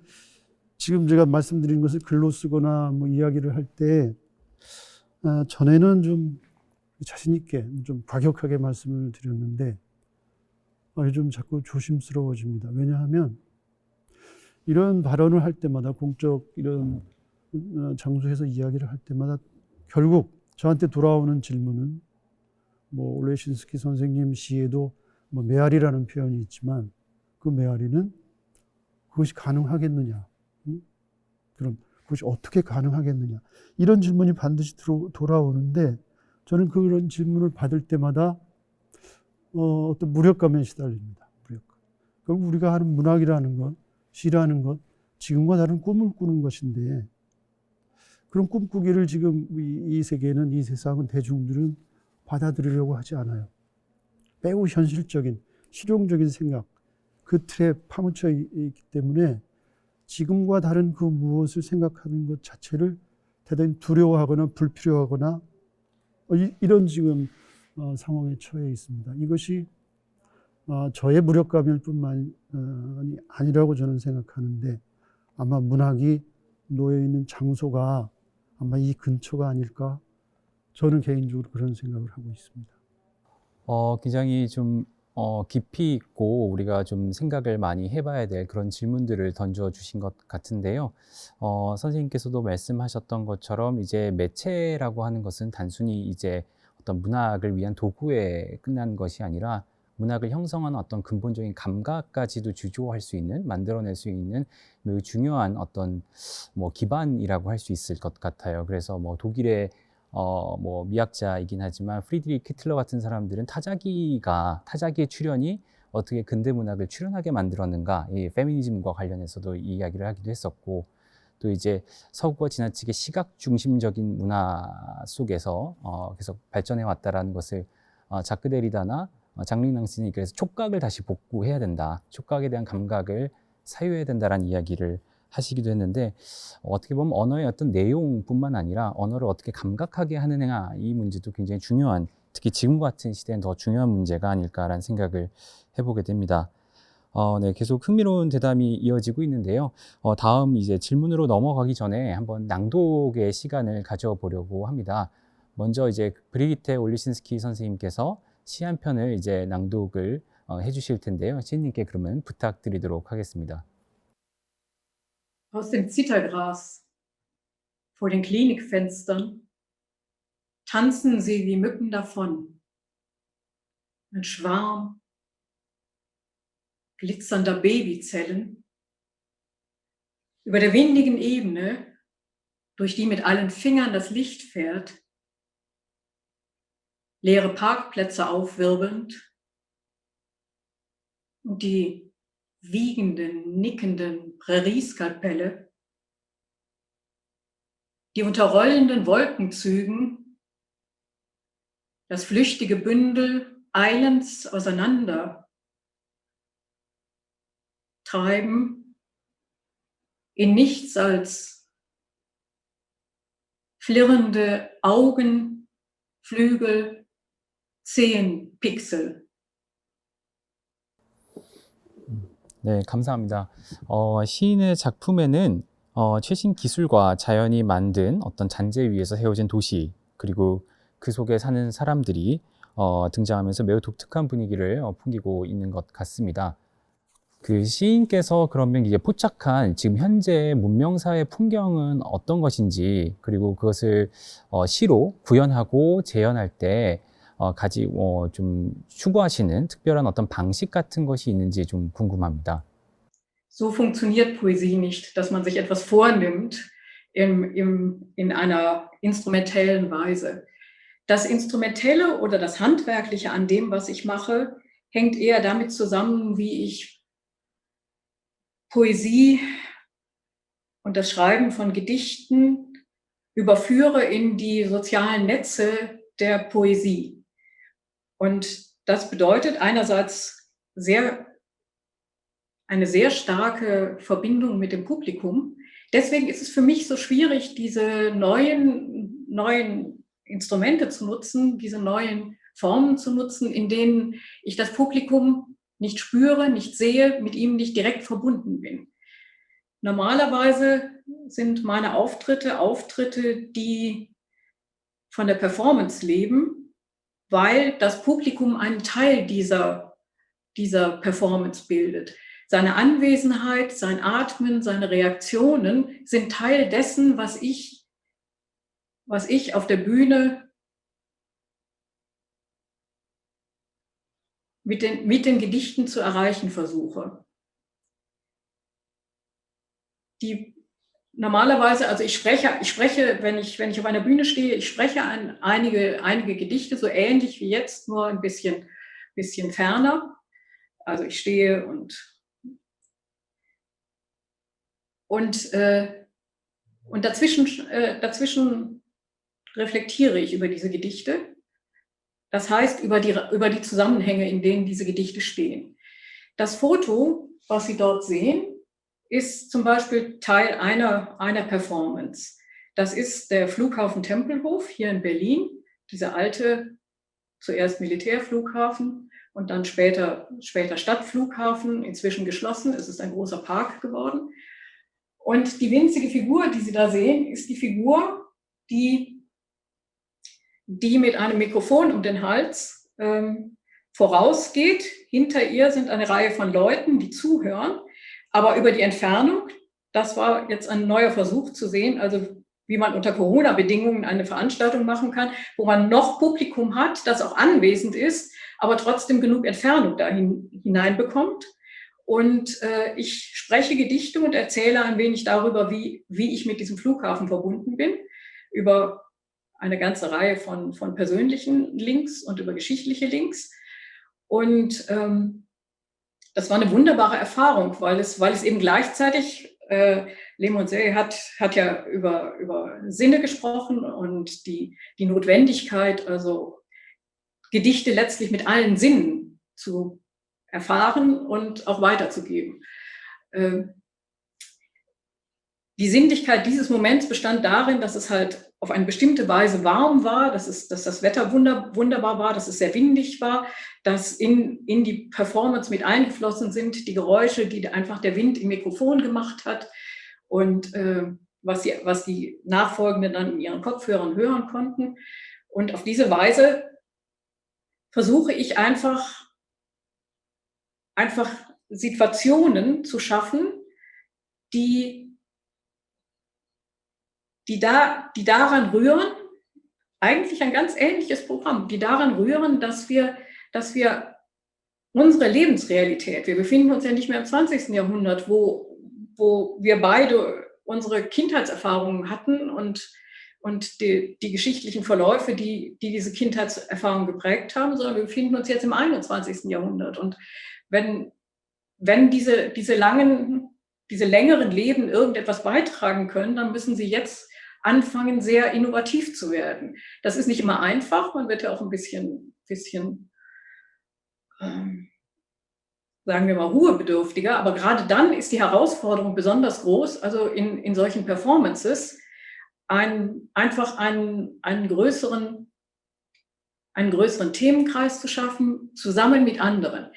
지금 제가 말씀드린 것을 글로 쓰거나 뭐 이야기를 할 때 전에는 좀 자신 있게 좀 과격하게 말씀을 드렸는데 요즘 자꾸 조심스러워집니다. 왜냐하면 이런 발언을 할 때마다 공적 이런 장소에서 이야기를 할 때마다 결국 저한테 돌아오는 질문은 뭐 올레신스키 선생님 시에도 뭐 메아리라는 표현이 있지만 그 메아리는 그것이 가능하겠느냐? 그럼 그것이 어떻게 가능하겠느냐? 이런 질문이 반드시 돌아오는데 저는 그런 질문을 받을 때마다 어떤 무력감에 시달립니다. 무력감. 그럼 우리가 하는 문학이라는 것, 시라는 것, 지금과 다른 꿈을 꾸는 것인데 그런 꿈꾸기를 지금 이 세계는, 이 세상은, 대중들은 받아들이려고 하지 않아요. 매우 현실적인, 실용적인 생각, 그 틀에 파묻혀 있기 때문에 지금과 다른 그 무엇을 생각하는 것 자체를 대단히 두려워하거나 불필요하거나 이런 지금 상황에 처해 있습니다. 이것이 저의 무력감일 뿐만이 아니라고 저는 생각하는데 아마 문학이 놓여 있는 장소가 아마 이 근처가 아닐까 저는 개인적으로 그런 생각을 하고 있습니다. 굉장히 좀 깊이 있고 우리가 좀 생각을 많이 해봐야 될 그런 질문들을 던져주신 것 같은데요. 선생님께서도 말씀하셨던 것처럼 이제 매체라고 하는 것은 단순히 이제 어떤 문학을 위한 도구에 끝난 것이 아니라 문학을 형성하는 어떤 근본적인 감각까지도 주조할 수 있는, 만들어낼 수 있는 매우 중요한 어떤 뭐 기반이라고 할 수 있을 것 같아요. 그래서 뭐 독일의 뭐 미학자이긴 하지만 프리드리히 히틀러 같은 사람들은 타자기의 출현이 어떻게 근대 문학을 출현하게 만들었는가, 이 페미니즘과 관련해서도 이 이야기를 하기도 했었고, 또 이제 서구가 지나치게 시각 중심적인 문화 속에서 계속 발전해 왔다라는 것을 자크 데리다나 장르 낭슨이 그래서 촉각을 다시 복구해야 된다, 촉각에 대한 감각을 사유해야 된다라는 이야기를 하시기도 했는데, 어떻게 보면 언어의 어떤 내용뿐만 아니라 언어를 어떻게 감각하게 하느냐, 이 문제도 굉장히 중요한, 특히 지금 같은 시대엔 더 중요한 문제가 아닐까라는 생각을 해보게 됩니다. 네, 계속 흥미로운 대담이 이어지고 있는데요. 다음 이제 질문으로 넘어가기 전에 한번 낭독의 시간을 가져보려고 합니다. 먼저 이제 브리기테 올리신스키 선생님께서 시 한 편을 이제 낭독을 해주실 텐데요. 시인님께 그러면 부탁드리도록 하겠습니다. Aus dem Zittergras vor den Klinikfenstern tanzen sie wie Mücken davon. Ein Schwarm glitzernder Babyzellen über der windigen Ebene, durch die mit allen Fingern das Licht fährt, leere Parkplätze aufwirbelnd und die wiegenden, nickenden Prärieskalpelle, die unter rollenden Wolkenzügen das flüchtige Bündel eilends auseinander treiben in nichts als flirrende Augen, Flügel, Zehenpixel. 네, 감사합니다. 시인의 작품에는 최신 기술과 자연이 만든 어떤 잔재 위에서 세워진 도시, 그리고 그 속에 사는 사람들이 등장하면서 매우 독특한 분위기를 풍기고 있는 것 같습니다. 그 시인께서 그러면 이제 포착한 지금 현재 문명사의 풍경은 어떤 것인지, 그리고 그것을 시로 구현하고 재현할 때 좀 추구하시는 특별한 어떤 방식 같은 것이 있는지 좀 궁금합니다. So funktioniert Poesie nicht, dass man sich etwas vornimmt in einer instrumentellen Weise. Das Instrumentelle oder das Handwerkliche an dem, was ich mache, hängt eher damit zusammen, wie ich Poesie und das Schreiben von Gedichten überführe in die sozialen Netze der Poesie. Und das bedeutet einerseits eine sehr starke Verbindung mit dem Publikum. Deswegen ist es für mich so schwierig, diese neuen Instrumente zu nutzen, diese neuen Formen zu nutzen, in denen ich das Publikum nicht spüre, nicht sehe, mit ihm nicht direkt verbunden bin. Normalerweise sind meine Auftritte, die von der Performance leben, weil das Publikum einen Teil dieser Performance bildet. Seine Anwesenheit, sein Atmen, seine Reaktionen sind Teil dessen, was ich auf der Bühne mit den Gedichten zu erreichen versuche. Normalerweise, also ich spreche, wenn ich auf einer Bühne stehe, ich spreche einige Gedichte, so ähnlich wie jetzt, nur ein bisschen ferner. Also ich stehe und dazwischen reflektiere ich über diese Gedichte. Das heißt, über die Zusammenhänge, in denen diese Gedichte stehen. Das Foto, was Sie dort sehen, ist zum Beispiel Teil einer Performance. Das ist der Flughafen Tempelhof hier in Berlin, dieser alte, zuerst Militärflughafen und dann später Stadtflughafen, inzwischen geschlossen. Es ist ein großer Park geworden. Und die winzige Figur, die Sie da sehen, ist die Figur, die mit einem Mikrofon um den Hals vorausgeht. Hinter ihr sind eine Reihe von Leuten, die zuhören. Aber über die Entfernung, das war jetzt ein neuer Versuch zu sehen, also wie man unter Corona-Bedingungen eine Veranstaltung machen kann, wo man noch Publikum hat, das auch anwesend ist, aber trotzdem genug Entfernung dahin hineinbekommt. Und ich spreche Gedichte und erzähle ein wenig darüber, wie ich mit diesem Flughafen verbunden bin, über eine ganze Reihe von persönlichen Links und über geschichtliche Links. Und das war eine wunderbare Erfahrung, weil es eben gleichzeitig, Le Monset hat ja über Sinne gesprochen und die Notwendigkeit, also Gedichte letztlich mit allen Sinnen zu erfahren und auch weiterzugeben. Die Sinnlichkeit dieses Moments bestand darin, dass es halt auf eine bestimmte Weise warm war, dass das Wetter wunderbar war, dass es sehr windig war, dass in die Performance mit eingeflossen sind die Geräusche, die einfach der Wind im Mikrofon gemacht hat und was die Nachfolgenden dann in ihren Kopfhörern hören konnten. Und auf diese Weise versuche ich einfach Situationen zu schaffen, die daran rühren, eigentlich ein ganz ähnliches Programm, die daran rühren, dass wir unsere Lebensrealität, wir befinden uns ja nicht mehr im 20. Jahrhundert, wo wir beide unsere Kindheitserfahrungen hatten und die geschichtlichen Verläufe, die diese Kindheitserfahrungen geprägt haben, sondern wir befinden uns jetzt im 21. Jahrhundert. Und wenn diese längeren Leben irgendetwas beitragen können, dann müssen sie jetzt anfangen, sehr innovativ zu werden. Das ist nicht immer einfach, man wird ja auch ein bisschen sagen wir mal, ruhebedürftiger, aber gerade dann ist die Herausforderung besonders groß, also in solchen Performances einfach einen größeren Themenkreis zu schaffen, zusammen mit anderen.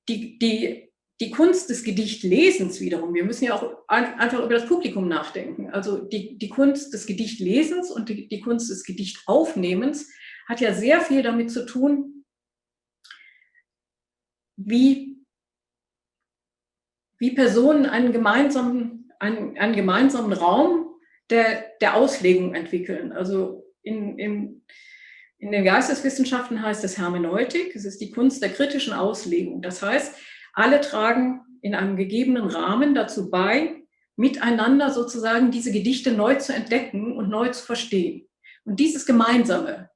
Die Kunst des Gedichtlesens wiederum, wir müssen ja auch einfach über das Publikum nachdenken. Also die Kunst des Gedichtlesens und die Kunst des Gedichtaufnehmens hat ja sehr viel damit zu tun, wie Personen einen gemeinsamen Raum der Auslegung entwickeln. Also in den Geisteswissenschaften heißt es Hermeneutik, es ist die Kunst der kritischen Auslegung. Das heißt, alle tragen in einem gegebenen Rahmen dazu bei, miteinander sozusagen diese Gedichte neu zu entdecken und neu zu verstehen. Und dieses Gemeinsame,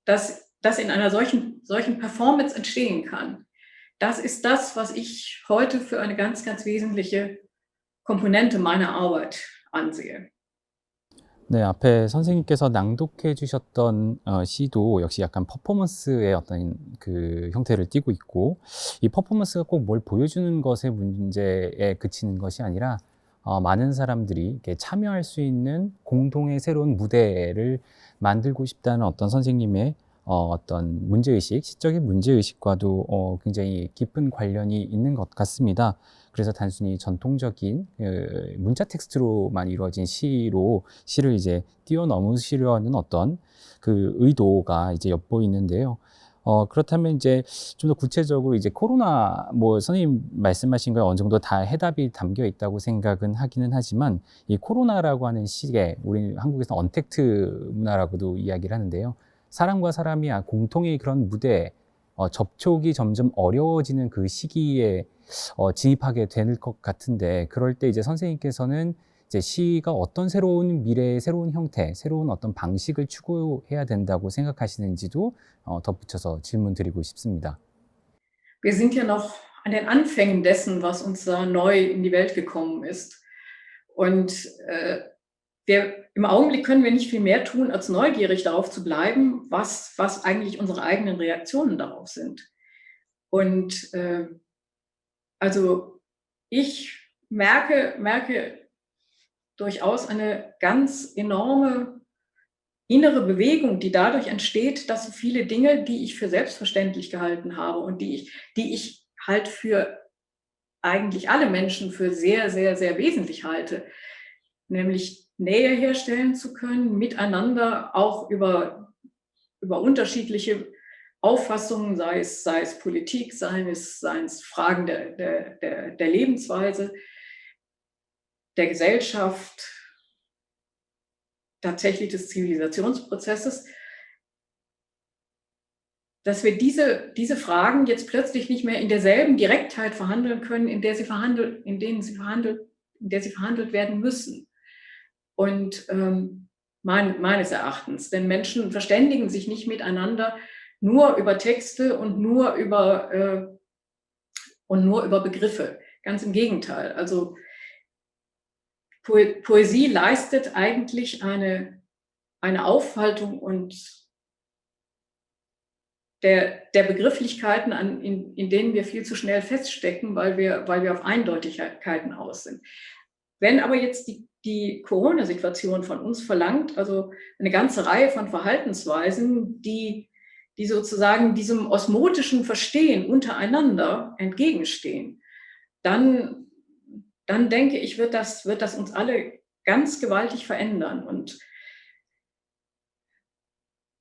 das in einer solchen Performance entstehen kann, das ist das, was ich heute für eine ganz, ganz wesentliche Komponente meiner Arbeit ansehe. 네, 앞에 선생님께서 낭독해 주셨던 시도 역시 약간 퍼포먼스의 어떤 그 형태를 띠고 있고, 이 퍼포먼스가 꼭 뭘 보여주는 것의 문제에 그치는 것이 아니라 많은 사람들이 이렇게 참여할 수 있는 공동의 새로운 무대를 만들고 싶다는 어떤 선생님의 어떤 문제의식, 시적인 문제의식과도 굉장히 깊은 관련이 있는 것 같습니다. 그래서 단순히 전통적인 문자 텍스트로만 이루어진 시를 이제 뛰어넘으시려는 어떤 그 의도가 이제 엿보이는데요. 그렇다면 이제 좀 더 구체적으로 이제 코로나, 뭐 선생님 말씀하신 거에 어느 정도 다 해답이 담겨 있다고 생각은 하기는 하지만, 이 코로나라고 하는 시기에 우리 한국에서 언택트 문화라고도 이야기를 하는데요. 사람과 사람이 공통의 그런 무대, 접촉이 점점 어려워지는 그 시기에 진입하게 될 것 같은데, 그럴 때 이제 선생님께서는 이제 시가 어떤 새로운 미래의 새로운 형태, 새로운 어떤 방식을 추구해야 된다고 생각하시는지도 덧붙여서 질문 드리고 싶습니다. Wir sind ja noch an den Anfängen dessen, was uns da neu in die Welt gekommen ist. Und im Augenblick können wir nicht viel mehr tun, als neugierig darauf zu bleiben, was eigentlich unsere eigenen Reaktionen darauf sind. Und also ich merke durchaus eine ganz enorme innere Bewegung, die dadurch entsteht, dass so viele Dinge, die ich für selbstverständlich gehalten habe und die ich halt für eigentlich alle Menschen für sehr, sehr, sehr wesentlich halte, nämlich Nähe herstellen zu können, miteinander auch über unterschiedliche Auffassungen, sei es Politik, seien es Fragen der Lebensweise, der Gesellschaft, tatsächlich des Zivilisationsprozesses, dass wir diese Fragen jetzt plötzlich nicht mehr in derselben Direktheit verhandeln können, in der sie verhandelt werden müssen. Und meines Erachtens, denn Menschen verständigen sich nicht miteinander nur über Texte und nur über Begriffe. Ganz im Gegenteil. Also Poesie leistet eigentlich eine Aufhaltung und der Begrifflichkeiten, in denen wir viel zu schnell feststecken, weil wir auf Eindeutigkeiten aus sind. Wenn aber jetzt die Corona-Situation von uns verlangt, also eine ganze Reihe von Verhaltensweisen, die sozusagen diesem osmotischen Verstehen untereinander entgegenstehen, dann denke ich, wird das uns alle ganz gewaltig verändern. Und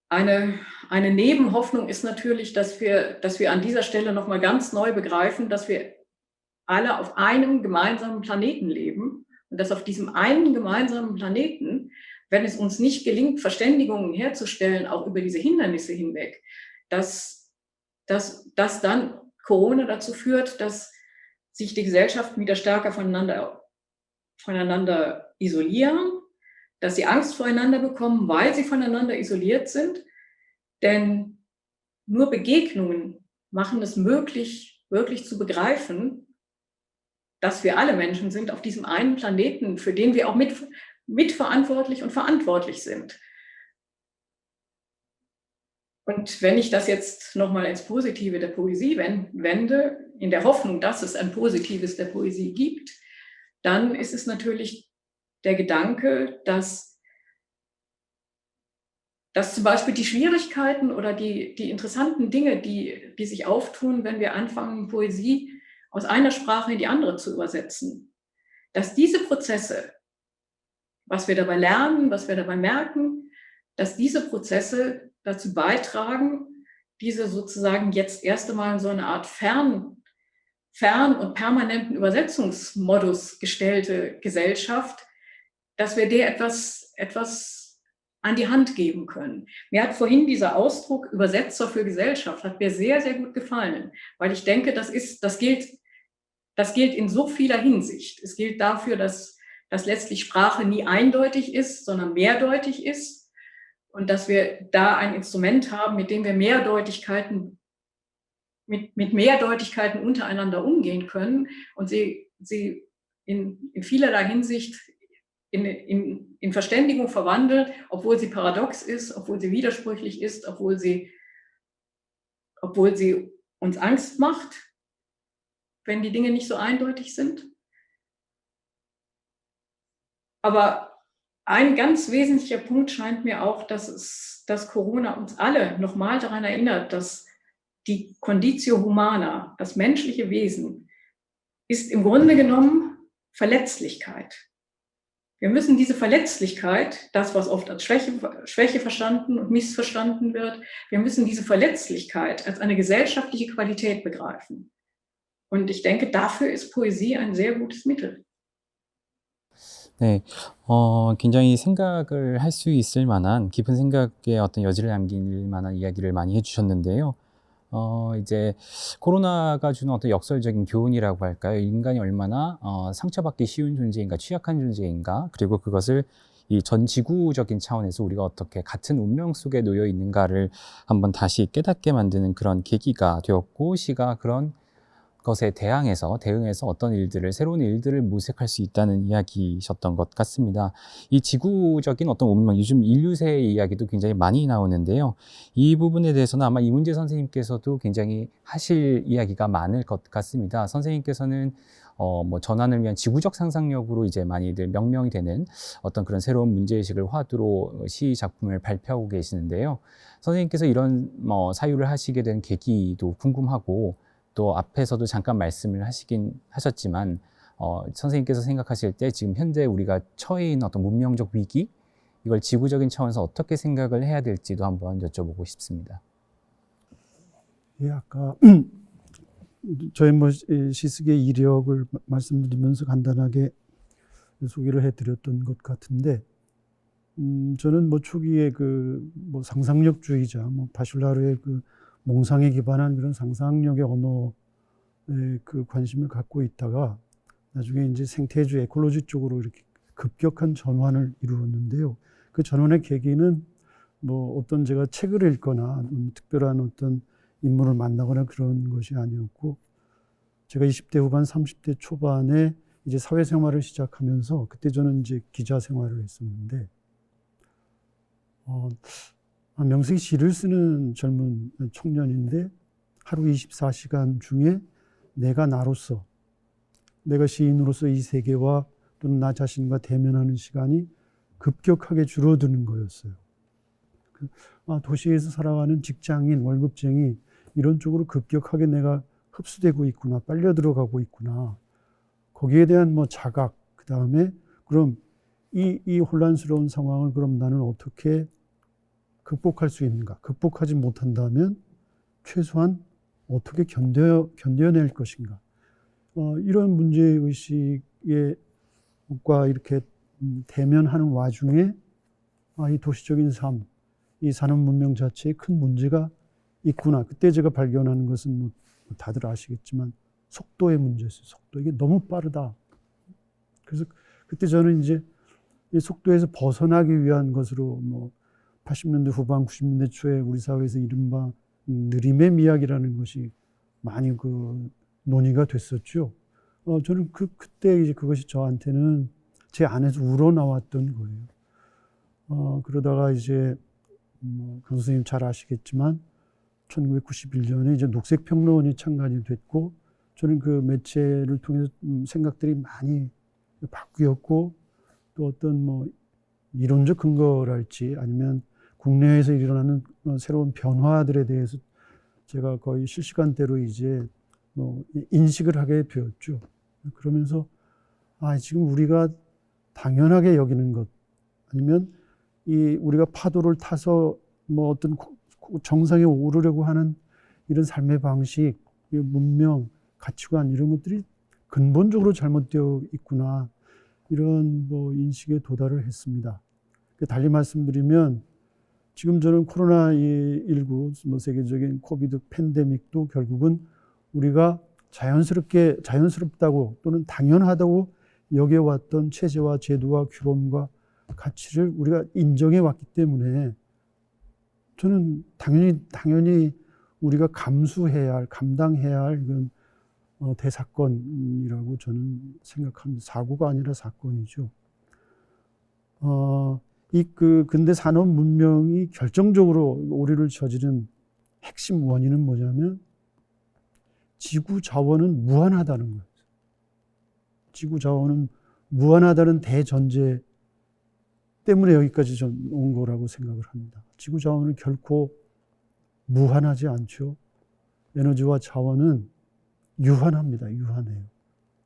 eine Nebenhoffnung ist natürlich, dass wir an dieser Stelle nochmal ganz neu begreifen, dass wir alle auf einem gemeinsamen Planeten leben und dass auf diesem einen gemeinsamen Planeten, wenn es uns nicht gelingt, Verständigungen herzustellen, auch über diese Hindernisse hinweg, dass dann Corona dazu führt, dass sich die Gesellschaften wieder stärker voneinander isolieren, dass sie Angst voreinander bekommen, weil sie voneinander isoliert sind. Denn nur Begegnungen machen es möglich, wirklich zu begreifen, dass wir alle Menschen sind auf diesem einen Planeten, für den wir auch mitverantwortlich und verantwortlich sind. Und wenn ich das jetzt nochmal ins Positive der Poesie wende, in der Hoffnung, dass es ein Positives der Poesie gibt, dann ist es natürlich der Gedanke, dass zum Beispiel die Schwierigkeiten oder die interessanten Dinge, die sich auftun, wenn wir anfangen, Poesie aus einer Sprache in die andere zu übersetzen, dass diese Prozesse, was wir dabei lernen, was wir dabei merken, dass diese Prozesse dazu beitragen, diese sozusagen jetzt erst einmal in so eine Art fern und permanenten Übersetzungsmodus gestellte Gesellschaft, dass wir der etwas an die Hand geben können. Mir hat vorhin dieser Ausdruck Übersetzer für Gesellschaft hat mir sehr, sehr gut gefallen, weil ich denke, das gilt in so vieler Hinsicht. Es gilt dafür, dass letztlich Sprache nie eindeutig ist, sondern mehrdeutig ist und dass wir da ein Instrument haben, mit dem wir mit Mehrdeutigkeiten untereinander umgehen können und sie in vielerlei Hinsicht in Verständigung verwandelt, obwohl sie paradox ist, obwohl sie widersprüchlich ist, obwohl sie uns Angst macht, wenn die Dinge nicht so eindeutig sind. Aber ein ganz wesentlicher Punkt scheint mir auch, dass Corona uns alle nochmal daran erinnert, dass die Conditio Humana, das menschliche Wesen, ist im Grunde genommen Verletzlichkeit. Wir müssen diese Verletzlichkeit, das, was oft als Schwäche verstanden und missverstanden wird, wir müssen diese Verletzlichkeit als eine gesellschaftliche Qualität begreifen. Und ich denke, dafür ist Poesie ein sehr gutes Mittel. 네, 굉장히 생각을 할 수 있을 만한 깊은 생각의 어떤 여지를 남길 만한 이야기를 많이 해주셨는데요. 이제 코로나가 주는 어떤 역설적인 교훈이라고 할까요? 인간이 얼마나 상처받기 쉬운 존재인가, 취약한 존재인가, 그리고 그것을 이 전 지구적인 차원에서 우리가 어떻게 같은 운명 속에 놓여 있는가를 한번 다시 깨닫게 만드는 그런 계기가 되었고, 시가 그런 것에 대응해서 어떤 일들을, 새로운 일들을 모색할 수 있다는 이야기셨던 것 같습니다. 이 지구적인 어떤 운명, 요즘 인류세의 이야기도 굉장히 많이 나오는데요. 이 부분에 대해서는 아마 이문재 선생님께서도 굉장히 하실 이야기가 많을 것 같습니다. 선생님께서는 전환을 위한 지구적 상상력으로 이제 많이들 명명이 되는 어떤 그런 새로운 문제의식을 화두로 시 작품을 발표하고 계시는데요. 선생님께서 이런 사유를 하시게 된 계기도 궁금하고, 또 앞에서도 잠깐 말씀을 하셨지만 선생님께서 생각하실 때 지금 현재 우리가 처해 있는 어떤 문명적 위기, 이걸 지구적인 차원에서 어떻게 생각을 해야 될지도 한번 여쭤보고 싶습니다. 예, 아까 저의 시쓰기의 이력을 말씀드리면서 간단하게 소개를 해드렸던 것 같은데, 저는 초기에 상상력주의자, 바슐라르의 몽상에 기반한 그런 상상력의 언어에 관심을 갖고 있다가 나중에 이제 생태주, 에콜로지 쪽으로 이렇게 급격한 전환을 이루었는데요. 그 전환의 계기는 어떤 제가 책을 읽거나 특별한 어떤 인물을 만나거나 그런 것이 아니었고, 제가 20대 후반, 30대 초반에 이제 사회생활을 시작하면서, 그때 저는 이제 기자 생활을 했었는데, 명색이 시를 쓰는 젊은 청년인데 하루 24시간 중에 내가 나로서, 내가 시인으로서 이 세계와 또는 나 자신과 대면하는 시간이 급격하게 줄어드는 거였어요. 도시에서 살아가는 직장인, 월급쟁이 이런 쪽으로 급격하게 내가 흡수되고 있구나, 빨려 들어가고 있구나. 거기에 대한 자각, 그 다음에 그럼 이 혼란스러운 상황을 그럼 나는 어떻게 극복할 수 있는가? 극복하지 못한다면 최소한 어떻게 견뎌낼 것인가? 이런 문제의식과 이렇게 대면하는 와중에 이 도시적인 삶, 이 산업 문명 자체에 큰 문제가 있구나. 그때 제가 발견하는 것은 다들 아시겠지만 속도의 문제였어요. 속도. 이게 너무 빠르다. 그래서 그때 저는 이제 이 속도에서 벗어나기 위한 것으로 80년대 후반, 90년대 초에 우리 사회에서 이른바 느림의 미학이라는 것이 많이 논의가 됐었죠. 저는 그때 이제 그것이 저한테는 제 안에서 우러나왔던 거예요. 그러다가 이제 강 선생님 잘 아시겠지만 1991년에 이제 녹색평론이 창간이 됐고, 저는 그 매체를 통해서 생각들이 많이 바뀌었고, 또 어떤 이론적 근거랄지 아니면 국내에서 일어나는 새로운 변화들에 대해서 제가 거의 실시간대로 이제 인식을 하게 되었죠. 그러면서 지금 우리가 당연하게 여기는 것, 아니면 우리가 파도를 타서 어떤 정상에 오르려고 하는 이런 삶의 방식, 문명, 가치관 이런 것들이 근본적으로 잘못되어 있구나, 이런 인식에 도달을 했습니다. 달리 말씀드리면 지금 저는 코로나19 세계적인 코비드 팬데믹도 결국은 우리가 자연스럽다고 또는 당연하다고 여겨왔던 체제와 제도와 규범과 가치를 우리가 인정해 왔기 때문에 저는 당연히 우리가 감당해야 할 이건 대사건이라고 저는 생각합니다. 사고가 아니라 사건이죠. 이 근대 산업 문명이 결정적으로 오류를 저지른 핵심 원인은 뭐냐면 지구 자원은 무한하다는 거예요. 지구 자원은 무한하다는 대전제 때문에 여기까지 온 거라고 생각을 합니다. 지구 자원은 결코 무한하지 않죠. 에너지와 자원은 유한합니다. 유한해요.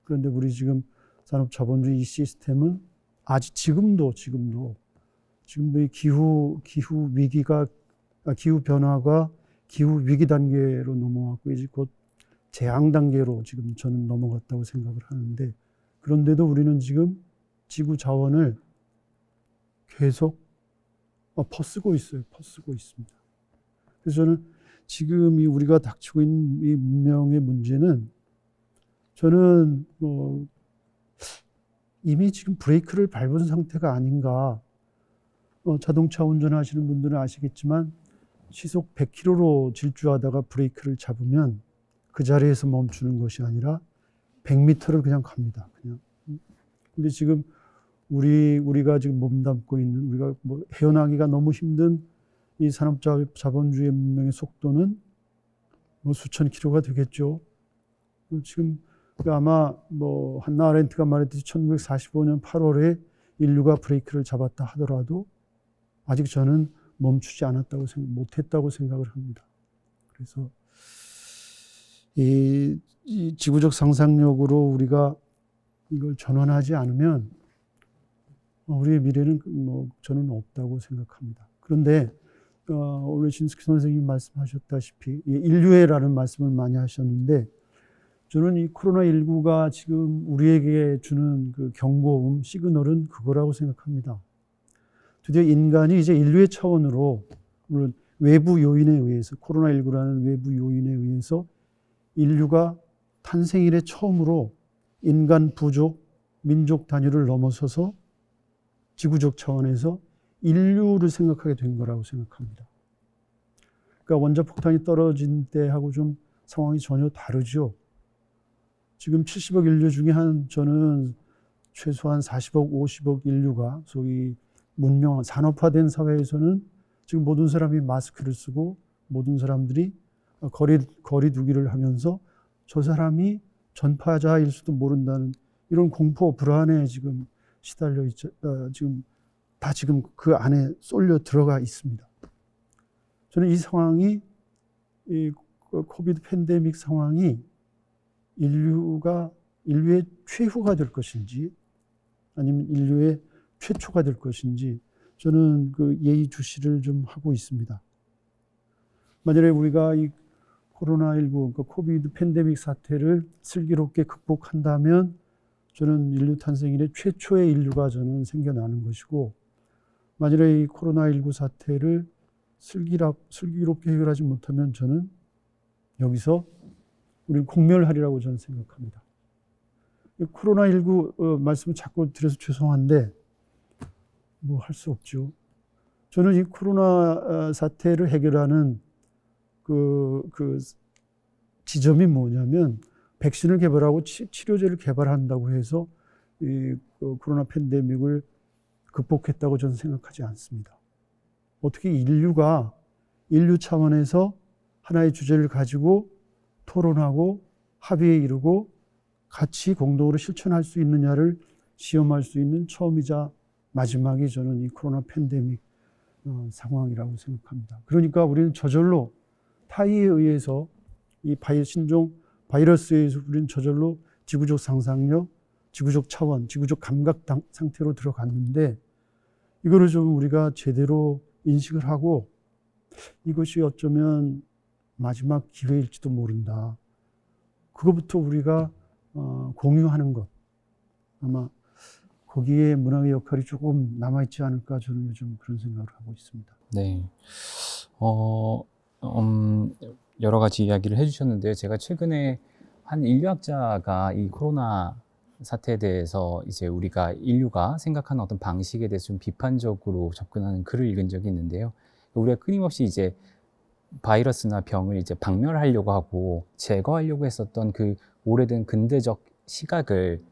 그런데 우리 지금 산업자본주의 이 시스템은 아직 지금도 이 기후 위기가, 기후 변화가 기후 위기 단계로 넘어왔고 이제 곧 재앙 단계로 지금 저는 넘어갔다고 생각을 하는데, 그런데도 우리는 지금 지구 자원을 계속 퍼쓰고 있어요. 퍼쓰고 있습니다. 그래서 저는 지금 우리가 닥치고 있는 이 문명의 문제는 저는 이미 지금 브레이크를 밟은 상태가 아닌가. 자동차 운전하시는 분들은 아시겠지만 시속 100km로 질주하다가 브레이크를 잡으면 그 자리에서 멈추는 것이 아니라 100m를 그냥 갑니다. 그냥. 근데 지금 우리가 지금 몸담고 있는, 우리가 뭐 헤어나기가 너무 힘든 이 산업자본주의 문명의 속도는 뭐 수천 킬로가 되겠죠. 지금 아마 뭐 한나 아렌트가 말했듯이 1945년 8월에 인류가 브레이크를 잡았다 하더라도 아직 저는 멈추지 못했다고 생각을 합니다. 그래서 이 지구적 상상력으로 우리가 이걸 전환하지 않으면 우리의 미래는 뭐 저는 없다고 생각합니다. 그런데 오늘 신숙희 선생님이 말씀하셨다시피 인류애라는 말씀을 많이 하셨는데, 저는 이 코로나19가 지금 우리에게 주는 그 경고음, 시그널은 그거라고 생각합니다. 드디어 인간이 이제 인류의 차원으로, 물론 외부 요인에 의해서, 코로나19라는 외부 요인에 의해서 인류가 탄생 이래 처음으로 인간 부족, 민족 단위를 넘어서서 지구적 차원에서 인류를 생각하게 된 거라고 생각합니다. 그러니까 원자폭탄이 떨어진 때하고 좀 상황이 전혀 다르죠. 지금 70억 인류 중에 저는 최소한 40억, 50억 인류가 소위 문명화, 산업화된 사회에서는 지금 모든 사람이 마스크를 쓰고 모든 사람들이 거리 두기를 하면서 저 사람이 전파자일 수도 모른다는 이런 공포, 불안에 지금 시달려 있죠. 지금 그 안에 쏠려 들어가 있습니다. 저는 이 상황이, 이 코비드 팬데믹 상황이 인류의 최후가 될 것인지 아니면 인류의 최초가 될 것인지 저는 그 예의주시를 좀 하고 있습니다. 만약에 우리가 이 코로나19, 그러니까 코비드 팬데믹 사태를 슬기롭게 극복한다면 저는 인류 탄생 이래 최초의 인류가 저는 생겨나는 것이고, 만약에 이 코로나19 사태를 슬기롭게 해결하지 못하면 저는 여기서 우리는 공멸하리라고 저는 생각합니다. 코로나19 말씀을 자꾸 드려서 죄송한데 뭐 할 수 없죠. 저는 이 코로나 사태를 해결하는 그 지점이 뭐냐면, 백신을 개발하고 치료제를 개발한다고 해서 이 코로나 팬데믹을 극복했다고 저는 생각하지 않습니다. 어떻게 인류 차원에서 하나의 주제를 가지고 토론하고 합의에 이르고 같이 공동으로 실천할 수 있느냐를 시험할 수 있는 처음이자 마지막이 저는 이 코로나 팬데믹 상황이라고 생각합니다. 그러니까 우리는 저절로 타이에 의해서 이 신종 바이러스에 의해서 우리는 저절로 지구적 상상력, 지구적 차원, 지구적 감각 상태로 들어갔는데, 이거를 좀 우리가 제대로 인식을 하고 이것이 어쩌면 마지막 기회일지도 모른다. 그거부터 우리가 공유하는 것, 아마 거기에 문학의 역할이 조금 남아있지 않을까, 저는 요즘 그런 생각을 하고 있습니다. 네. 여러 가지 이야기를 해주셨는데요. 제가 최근에 한 인류학자가 이 코로나 사태에 대해서 이제 인류가 생각하는 어떤 방식에 대해서 좀 비판적으로 접근하는 글을 읽은 적이 있는데요. 우리가 끊임없이 이제 바이러스나 병을 이제 박멸하려고 하고 제거하려고 했었던 그 오래된 근대적 시각을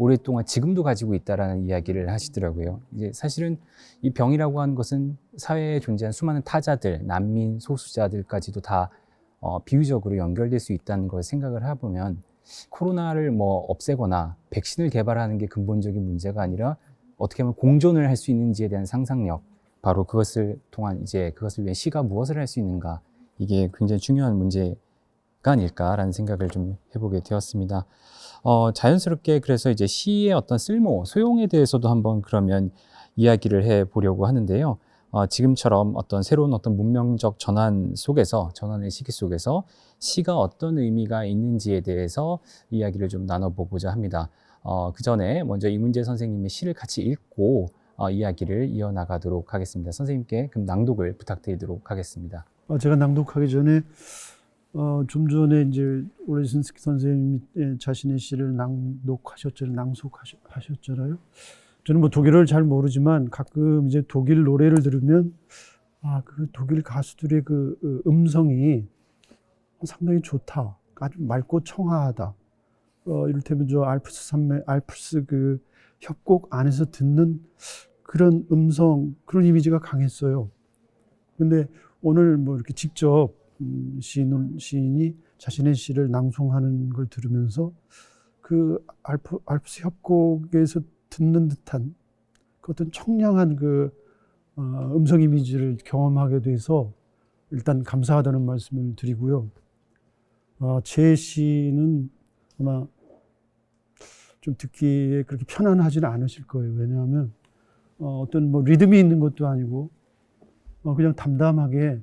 오랫동안 지금도 가지고 있다라는 이야기를 하시더라고요. 이제 사실은 이 병이라고 하는 것은 사회에 존재하는 수많은 타자들, 난민, 소수자들까지도 다 비유적으로 연결될 수 있다는 걸 생각을 해보면 코로나를 뭐 없애거나 백신을 개발하는 게 근본적인 문제가 아니라 어떻게 하면 공존을 할 수 있는지에 대한 상상력, 바로 그것을 통한 이제 그것을 위해 시가 무엇을 할 수 있는가, 이게 굉장히 중요한 문제가 아닐까라는 생각을 좀 해보게 되었습니다. 자연스럽게 그래서 이제 시의 어떤 쓸모, 소용에 대해서도 한번 그러면 이야기를 해 보려고 하는데요. 지금처럼 어떤 새로운 어떤 문명적 전환의 시기 속에서 시가 어떤 의미가 있는지에 대해서 이야기를 좀 나눠보고자 합니다. 그 전에 먼저 이문재 선생님의 시를 같이 읽고 이야기를 이어나가도록 하겠습니다. 선생님께 그럼 낭독을 부탁드리도록 하겠습니다. 제가 낭독하기 전에 좀 전에 이제 오레신스키 선생님이 자신의 시를 낭송하셨잖아요. 저는 뭐 독일어를 잘 모르지만 가끔 이제 독일 노래를 들으면 그 독일 가수들의 그 음성이 상당히 좋다, 아주 맑고 청아하다. 이를테면 저 알프스 그 협곡 안에서 듣는 그런 음성, 그런 이미지가 강했어요. 근데 오늘 뭐 이렇게 직접 시인이 자신의 시를 낭송하는 걸 들으면서 그 알프스 협곡에서 듣는 듯한 그 어떤 청량한 그 음성 이미지를 경험하게 돼서 일단 감사하다는 말씀을 드리고요. 제 시는 아마 좀 듣기에 그렇게 편안하지는 않으실 거예요. 왜냐하면 어떤 뭐 리듬이 있는 것도 아니고 그냥 담담하게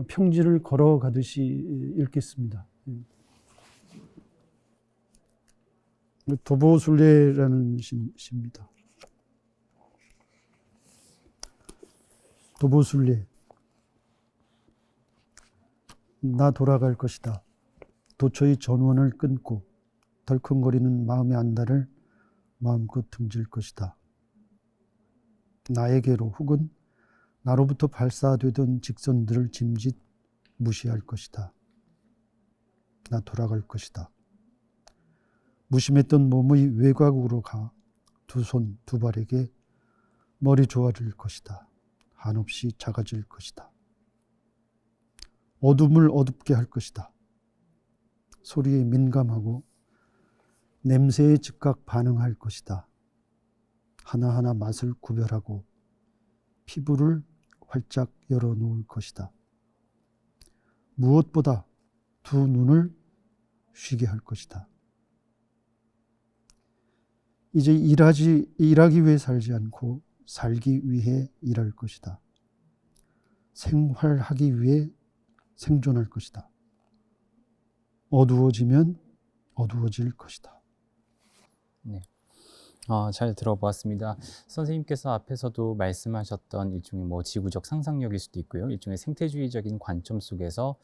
평지를 걸어가듯이 읽겠습니다. 도보술래라는 시입니다. 도보술래. 나 돌아갈 것이다. 도처의 전원을 끊고 덜컹거리는 마음의 안달을 마음껏 등질 것이다. 나에게로 혹은 나로부터 발사되던 직선들을 짐짓 무시할 것이다. 나 돌아갈 것이다. 무심했던 몸의 외곽으로 가 두 손, 두 발에게 머리 조아릴 것이다. 한없이 작아질 것이다. 어둠을 어둡게 할 것이다. 소리에 민감하고 냄새에 즉각 반응할 것이다. 하나하나 맛을 구별하고 피부를 활짝 열어놓을 것이다. 무엇보다 두 눈을 쉬게 할 것이다. 이제 일하기 위해 살지 않고 살기 위해 일할 것이다. 생활하기 위해 생존할 것이다. 어두워지면 어두워질 것이다. 네. 잘 들어보았습니다. 선생님께서 앞에서도 말씀하셨던 일종의 뭐 지구적 상상력일 수도 있고요. 일종의 생태주의적인 관점 속에서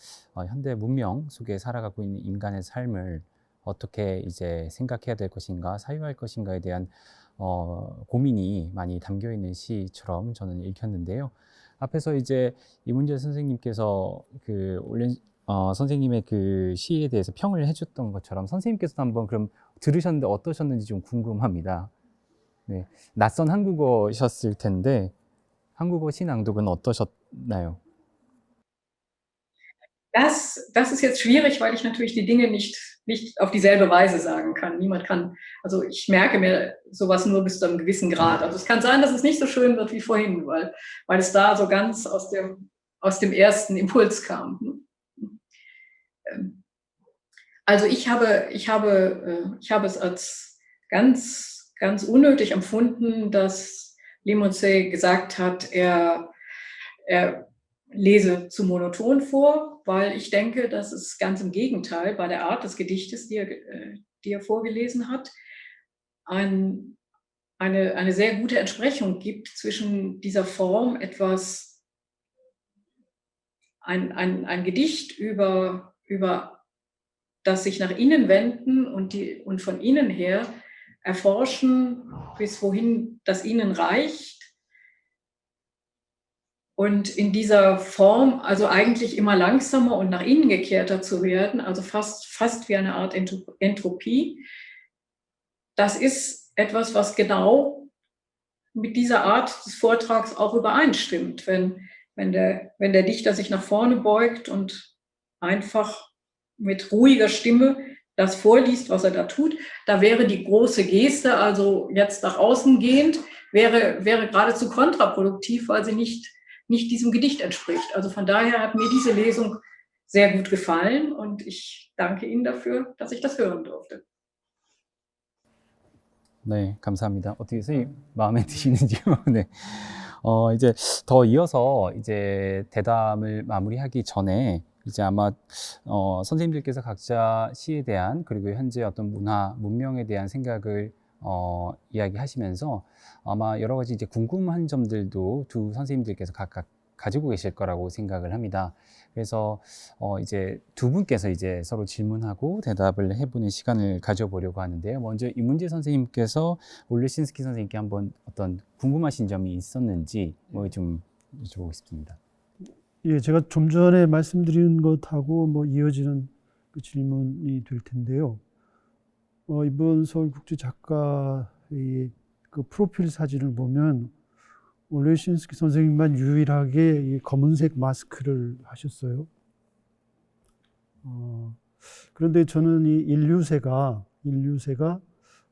현대 문명 속에 살아가고 있는 인간의 삶을 어떻게 이제 생각해야 될 것인가, 사유할 것인가에 대한 고민이 많이 담겨 있는 시처럼 저는 읽혔는데요. 앞에서 이제 이문재 선생님께서 선생님의 그 시에 대해서 평을 해줬던 것처럼 선생님께서도 한번 그럼 들으셨는데 어떠셨는지 좀 궁금합니다. 네, 낯선 한국어셨을 텐데 한국어 시 낭독은 어떠셨나요? Das ist jetzt schwierig, weil ich natürlich die Dinge nicht auf dieselbe Weise sagen kann. Niemand kann, also ich merke mir sowas nur bis zu einem gewissen Grad. Also es kann sein, dass es nicht so schön wird wie vorhin, weil es da so ganz aus dem ersten Impuls kam. Also ich habe es als ganz, ganz unnötig empfunden, dass Limousin gesagt hat, er lese zu monoton vor, weil ich denke, dass es ganz im Gegenteil bei der Art des Gedichtes, die er vorgelesen hat, eine sehr gute Entsprechung gibt zwischen dieser Form ein Gedicht über das sich nach innen wenden und von innen her erforschen, bis wohin das Innen reicht. Und in dieser Form also eigentlich immer langsamer und nach innen gekehrter zu werden, also fast wie eine Art Entropie, das ist etwas, was genau mit dieser Art des Vortrags auch übereinstimmt, wenn der Dichter sich nach vorne beugt und einfach mit ruhiger Stimme das vorliest, was er da tut. Da wäre die große Geste, also jetzt nach außen gehend, wäre geradezu kontraproduktiv, weil sie nicht diesem Gedicht entspricht. Also von daher hat mir diese Lesung sehr gut gefallen und ich danke Ihnen dafür, dass ich das hören durfte. 네, 감사합니다. 어떻게 선생님 마음에 드시는지요? 네. 이제 더 이어서 이제 대담을 마무리하기 전에 이제 아마 선생님들께서 각자 시에 대한 그리고 현재 어떤 문화, 문명에 대한 생각을 이야기하시면서 아마 여러 가지 이제 궁금한 점들도 두 선생님들께서 각각 가지고 계실 거라고 생각을 합니다. 그래서 이제 두 분께서 이제 서로 질문하고 대답을 해보는 시간을 가져보려고 하는데요. 먼저 이문재 선생님께서 올레신스키 선생님께 한번 어떤 궁금하신 점이 있었는지 좀 여쭤보고 싶습니다. 예, 제가 좀 전에 말씀드린 것하고 뭐 이어지는 그 질문이 될 텐데요. 이번 서울국제작가의 그 프로필 사진을 보면 올레신스키 선생님만 유일하게 이 검은색 마스크를 하셨어요. 그런데 저는 이 인류세가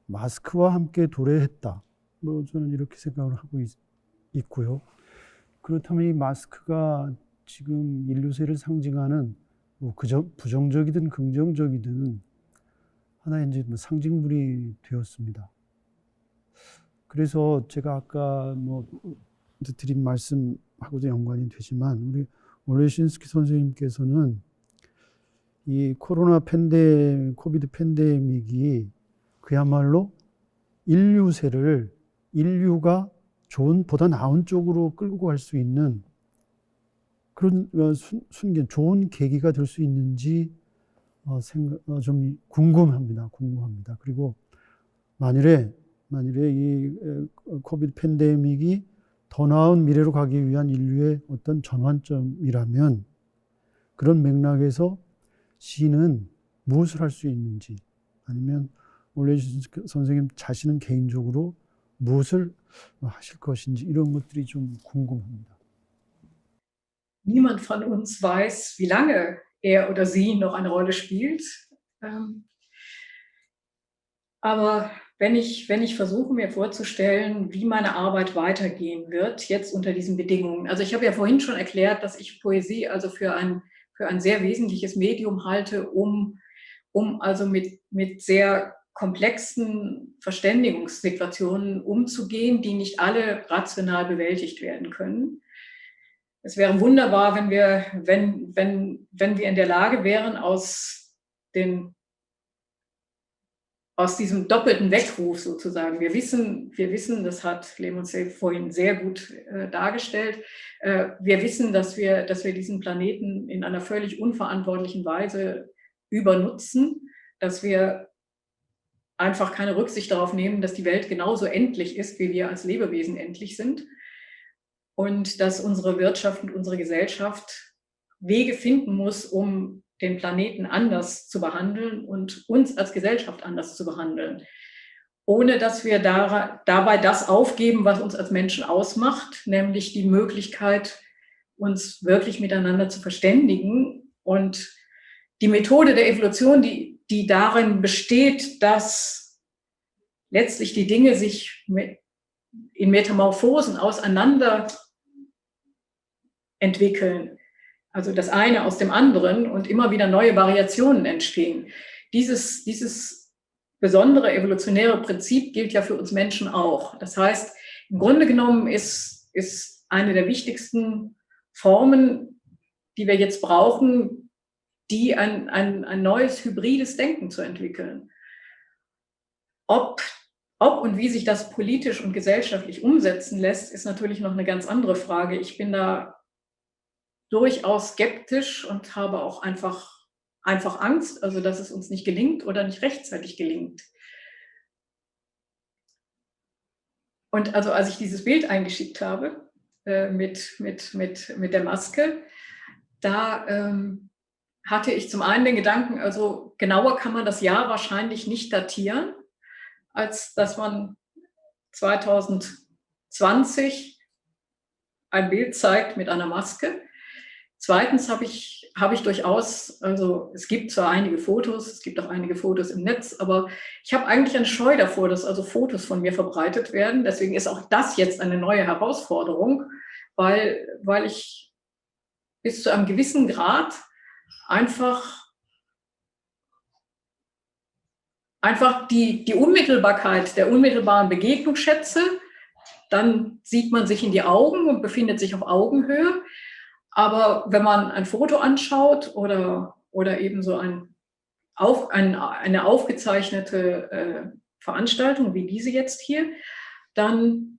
마스크와 함께 도래했다. 뭐 저는 이렇게 생각을 하고 있고요. 그렇다면 이 마스크가 지금 인류세를 상징하는 뭐 그저 부정적이든 긍정적이든 하나의 이제 뭐 상징물이 되었습니다. 그래서 제가 아까 뭐 드린 말씀하고도 연관이 되지만 우리 올레신스키 선생님께서는 이 코비드 팬데믹이 그야말로 인류가 보다 나은 쪽으로 끌고 갈 수 있는 그런 순간, 좋은 계기가 될 수 있는지 좀 궁금합니다. 그리고 만일에 이 코비드 팬데믹이 더 나은 미래로 가기 위한 인류의 어떤 전환점이라면 그런 맥락에서 시는 무엇을 할 수 있는지 아니면 올레신스키 선생님 자신은 개인적으로 무엇을 하실 것인지 이런 것들이 좀 궁금합니다. Niemand von uns weiß, wie lange er oder sie noch eine Rolle spielt. Aber wenn ich versuche, mir vorzustellen, wie meine Arbeit weitergehen wird, jetzt unter diesen Bedingungen. Also ich habe ja vorhin schon erklärt, dass ich Poesie also für ein sehr wesentliches Medium halte, um also mit sehr komplexen Verständigungssituationen umzugehen, die nicht alle rational bewältigt werden können. Es wäre wunderbar, wenn wir in der Lage wären, aus diesem doppelten Weckruf sozusagen. Wir wissen, das hat Lemonsev vorhin sehr gut dargestellt. Wir wissen, dass wir diesen Planeten in einer völlig unverantwortlichen Weise übernutzen, dass wir einfach keine Rücksicht darauf nehmen, dass die Welt genauso endlich ist, wie wir als Lebewesen endlich sind. Und dass unsere Wirtschaft und unsere Gesellschaft Wege finden muss, um den Planeten anders zu behandeln und uns als Gesellschaft anders zu behandeln, ohne dass wir dabei das aufgeben, was uns als Menschen ausmacht, nämlich die Möglichkeit, uns wirklich miteinander zu verständigen. Und die Methode der Evolution, die darin besteht, dass letztlich die Dinge sich in Metamorphosen auseinander entwickeln, also das eine aus dem anderen und immer wieder neue Variationen entstehen. Dieses besondere evolutionäre Prinzip gilt ja für uns Menschen auch. Das heißt, im Grunde genommen ist eine der wichtigsten Formen, die wir jetzt brauchen, die ein neues hybrides Denken zu entwickeln. Ob und wie sich das politisch und gesellschaftlich umsetzen lässt, ist natürlich noch eine ganz andere Frage. Ich bin da durchaus skeptisch und habe auch einfach Angst, also dass es uns nicht gelingt oder nicht rechtzeitig gelingt. Und also als ich dieses Bild eingeschickt habe mit der Maske, da hatte ich zum einen den Gedanken, also genauer kann man das Jahr wahrscheinlich nicht datieren, als dass man 2020 ein Bild zeigt mit einer Maske. Zweitens habe ich durchaus, also es gibt zwar einige Fotos, es gibt auch einige Fotos im Netz, aber ich habe eigentlich eine Scheu davor, dass also Fotos von mir verbreitet werden. Deswegen ist auch das jetzt eine neue Herausforderung, weil ich bis zu einem gewissen Grad einfach die Unmittelbarkeit der unmittelbaren Begegnung schätze. Dann sieht man sich in die Augen und befindet sich auf Augenhöhe. Aber wenn man ein Foto anschaut oder eben so eine aufgezeichnete Veranstaltung wie diese jetzt hier, dann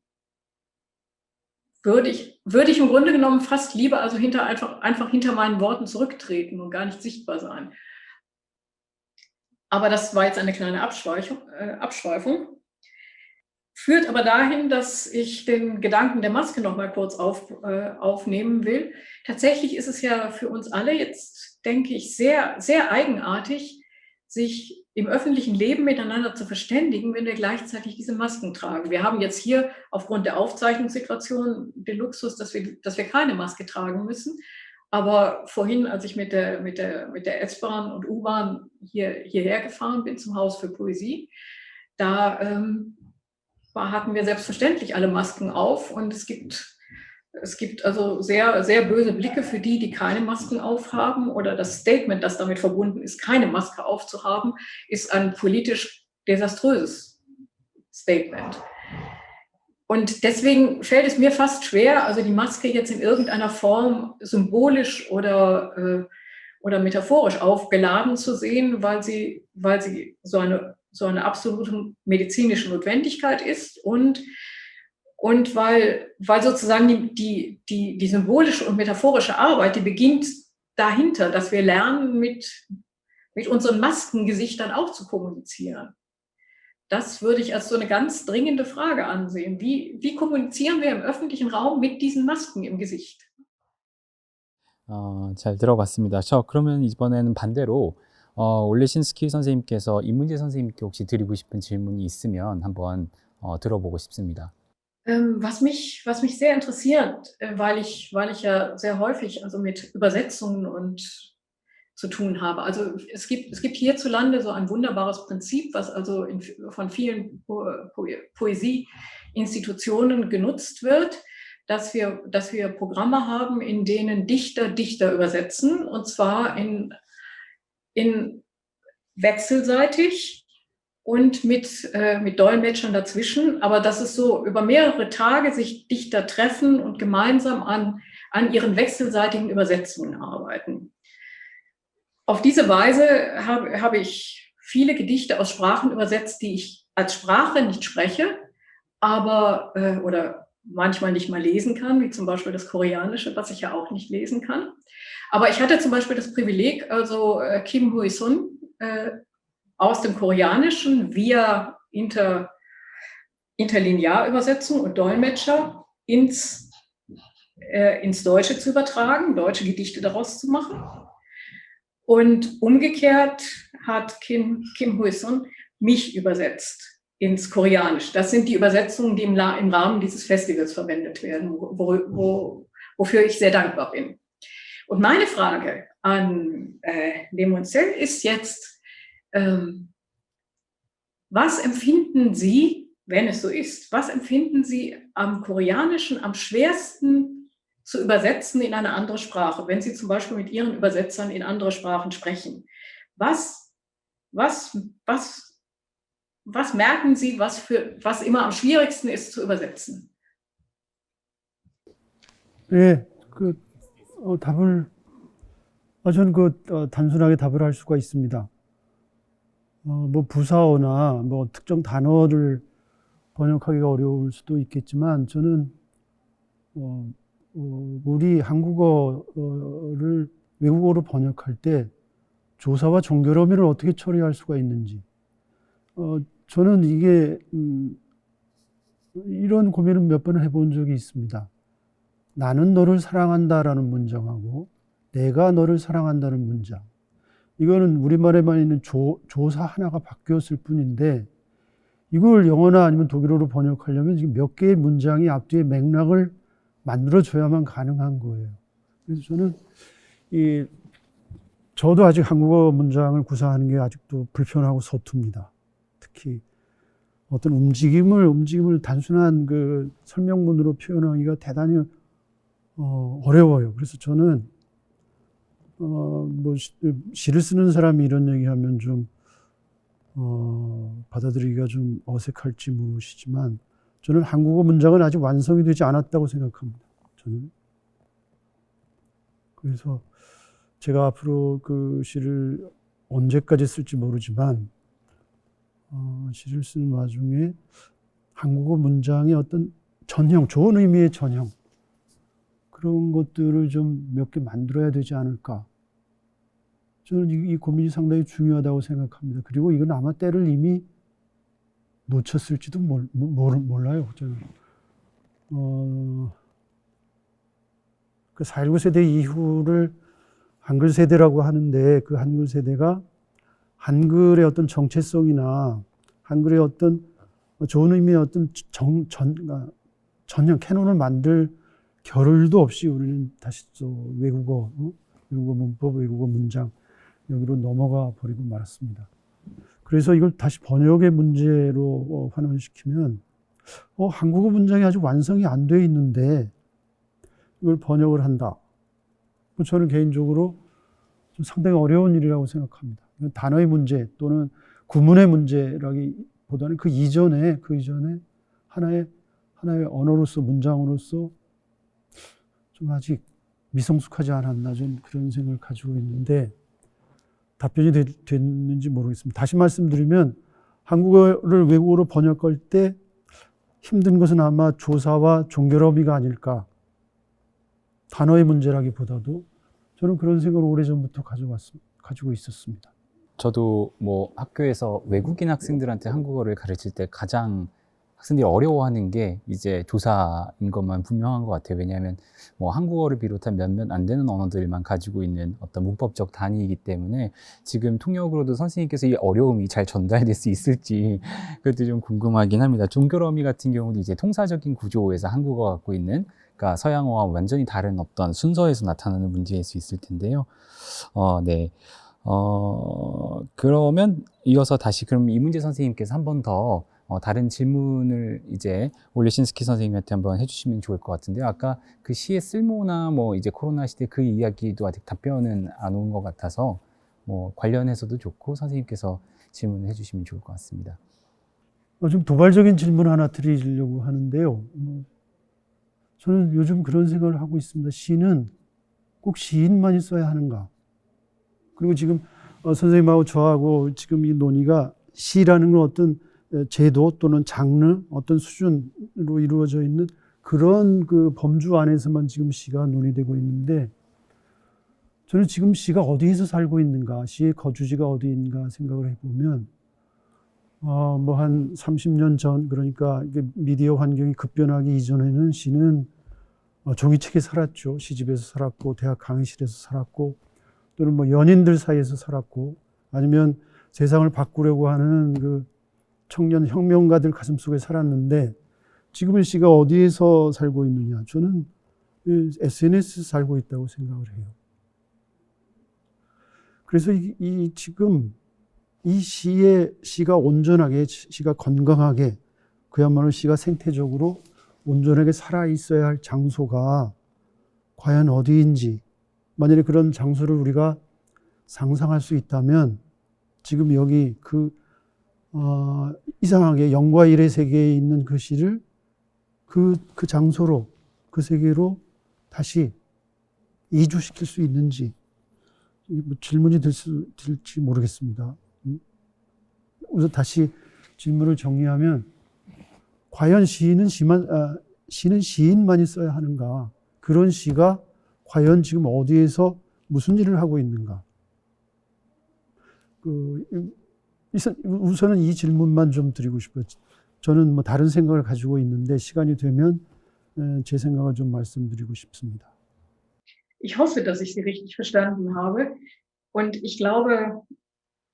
würde ich im Grunde genommen fast lieber also einfach hinter meinen Worten zurücktreten und gar nicht sichtbar sein. Aber das war jetzt eine kleine Abschweifung. Führt aber dahin, dass ich den Gedanken der Maske noch mal kurz aufnehmen will. Tatsächlich ist es ja für uns alle jetzt, denke ich, sehr, sehr eigenartig, sich im öffentlichen Leben miteinander zu verständigen, wenn wir gleichzeitig diese Masken tragen. Wir haben jetzt hier aufgrund der Aufzeichnungssituation den Luxus, dass wir keine Maske tragen müssen. Aber vorhin, als ich mit der S-Bahn und U-Bahn hierher gefahren bin zum Haus für Poesie, da hatten wir selbstverständlich alle Masken auf und es gibt also sehr, sehr böse Blicke für die keine Masken aufhaben oder das Statement, das damit verbunden ist, keine Maske aufzuhaben, ist ein politisch desaströses Statement. Und deswegen fällt es mir fast schwer, also die Maske jetzt in irgendeiner Form symbolisch oder metaphorisch aufgeladen zu sehen, weil sie so eine absolute medizinische Notwendigkeit ist und weil sozusagen die symbolische und metaphorische Arbeit, die beginnt dahinter, dass wir lernen, mit unseren Maskengesichtern auch zu kommunizieren. Das würde ich als so eine ganz dringende Frage ansehen. Wie kommunizieren wir im öffentlichen Raum mit diesen Masken im Gesicht? 잘 들어봤습니다. 그러면 이번에는 반대로 올레신스키 선생님께서 이문재 선생님께 혹시 드리고 싶은 질문이 있으면 한번 들어보고 싶습니다. Was mich sehr interessiert, weil ich ja sehr häufig also mit Übersetzungen zu tun habe. Also es gibt hierzulande so ein wunderbares Prinzip, was also von vielen Poesieinstitutionen genutzt wird, dass wir Programme haben, in denen Dichter übersetzen, und zwar in wechselseitig und mit Dolmetschern dazwischen, aber dass es so über mehrere Tage sich Dichter treffen und gemeinsam an ihren wechselseitigen Übersetzungen arbeiten. Auf diese Weise habe ich viele Gedichte aus Sprachen übersetzt, die ich als Sprache nicht spreche, aber oder manchmal nicht mal lesen kann, wie zum Beispiel das Koreanische, was ich ja auch nicht lesen kann. Aber ich hatte zum Beispiel das Privileg, also Kim Hui-sun aus dem Koreanischen via Interlinearübersetzung und Dolmetscher ins Deutsche zu übertragen, deutsche Gedichte daraus zu machen. Und umgekehrt hat Kim Hui-sun mich übersetzt ins Koreanische. Das sind die Übersetzungen, die im Rahmen dieses Festivals verwendet werden, wofür ich sehr dankbar bin. Und meine Frage an Lemoncel ist jetzt, was empfinden Sie, wenn es so ist, was empfinden Sie am Koreanischen am schwersten zu übersetzen in eine andere Sprache, wenn Sie zum Beispiel mit Ihren Übersetzern in andere Sprachen sprechen? Was merken Sie, was immer am schwierigsten ist zu übersetzen? 예, 저는 단순하게 답을 할 수가 있습니다. 뭐 부사어나 뭐 특정 단어를 번역하기가 어려울 수도 있겠지만 저는 우리 한국어를 외국어로 번역할 때 조사와 종결어민을 어떻게 처리할 수가 있는지 저는 이게 이런 고민을 몇 번 해본 적이 있습니다. 나는 너를 사랑한다라는 문장하고 내가 너를 사랑한다는 문장, 이거는 우리말에만 있는 조사 하나가 바뀌었을 뿐인데 이걸 영어나 아니면 독일어로 번역하려면 지금 몇 개의 문장이 앞뒤에 맥락을 만들어줘야만 가능한 거예요. 그래서 저는 저도 아직 한국어 문장을 구사하는 게 아직도 불편하고 서툽니다. 특히 어떤 움직임을 단순한 그 설명문으로 표현하기가 대단히 어려워요. 그래서 저는 시를 쓰는 사람이 이런 얘기하면 좀 받아들이기가 좀 어색할지 모르시지만 저는 한국어 문장은 아직 완성이 되지 않았다고 생각합니다. 저는. 그래서 제가 앞으로 그 시를 언제까지 쓸지 모르지만 시를 쓰는 와중에 한국어 문장의 어떤 전형, 좋은 의미의 전형 그런 것들을 좀 몇 개 만들어야 되지 않을까. 저는 이 고민이 상당히 중요하다고 생각합니다. 그리고 이건 아마 때를 이미 놓쳤을지도 몰라요. 저는. 그 4.19 세대 이후를 한글 세대라고 하는데 그 한글 세대가 한글의 어떤 정체성이나 한글의 어떤 좋은 의미의 어떤 전형 캐논을 만들 겨를도 없이 우리는 다시 또 외국어 문법, 외국어 문장 여기로 넘어가 버리고 말았습니다. 그래서 이걸 다시 번역의 문제로 환원시키면 한국어 문장이 아직 완성이 안 돼 있는데 이걸 번역을 한다. 저는 개인적으로 좀 상당히 어려운 일이라고 생각합니다. 단어의 문제 또는 구문의 문제라기보다는 그 이전에 하나의 언어로서 문장으로서 좀 아직 미성숙하지 않았나 좀 그런 생각을 가지고 있는데 답변이 됐는지 모르겠습니다. 다시 말씀드리면 한국어를 외국어로 번역할 때 힘든 것은 아마 조사와 종결어미가 아닐까. 단어의 문제라기보다도 저는 그런 생각을 오래전부터 가지고 있었습니다. 저도 뭐 학교에서 외국인 학생들한테 한국어를 가르칠 때 가장 학생들이 어려워하는 게 이제 조사인 것만 분명한 것 같아요. 왜냐하면 뭐 한국어를 비롯한 몇몇 안 되는 언어들만 가지고 있는 어떤 문법적 단위이기 때문에 지금 통역으로도 선생님께서 이 어려움이 잘 전달될 수 있을지 그것도 좀 궁금하긴 합니다. 종결어미 같은 경우도 이제 통사적인 구조에서 한국어가 갖고 있는 그러니까 서양어와 완전히 다른 어떤 순서에서 나타나는 문제일 수 있을 텐데요. 네. 그러면 이어서 다시 그럼 이문재 선생님께서 한 번 더 다른 질문을 이제 올레신스키 선생님한테 한번 해주시면 좋을 것 같은데요. 아까 그 시의 쓸모나 뭐 이제 코로나 시대 그 이야기도 아직 답변은 안 온 것 같아서 뭐 관련해서도 좋고 선생님께서 질문을 해주시면 좋을 것 같습니다. 좀 도발적인 질문 하나 드리려고 하는데요. 저는 요즘 그런 생각을 하고 있습니다. 시는 꼭 시인만이 써야 하는가? 그리고 지금 선생님하고 저하고 지금 이 논의가 시라는 건 어떤 제도 또는 장르, 어떤 수준으로 이루어져 있는 그런 그 범주 안에서만 지금 시가 논의되고 있는데 저는 지금 시가 어디에서 살고 있는가, 시의 거주지가 어디인가 생각을 해보면 뭐 한 30년 전, 그러니까 미디어 환경이 급변하기 이전에는 시는 종이책에 살았죠. 시집에서 살았고, 대학 강의실에서 살았고, 또는 뭐 연인들 사이에서 살았고, 아니면 세상을 바꾸려고 하는 그 청년 혁명가들 가슴 속에 살았는데, 지금의 시가 어디에서 살고 있느냐? 저는 SNS에서 살고 있다고 생각을 해요. 그래서 지금 이 시가 온전하게, 시가 건강하게, 그야말로 시가 생태적으로 온전하게 살아있어야 할 장소가 과연 어디인지, 만약에 그런 장소를 우리가 상상할 수 있다면 지금 여기 이상하게 영과 일의 세계에 있는 그 시를 그 장소로, 그 세계로 다시 이주시킬 수 있는지, 뭐 질문이 될지 모르겠습니다. 우선 다시 질문을 정리하면 과연 시는 시인만이 써야 하는가? 그런 시가 과연 지금 어디에서 무슨 일을 하고 있는가? 우선은 이 질문만 좀 드리고 싶어요. 저는 뭐 다른 생각을 가지고 있는데 시간이 되면 제 생각을 좀 말씀드리고 싶습니다. Ich hoffe, dass ich Sie richtig verstanden habe. Und ich glaube,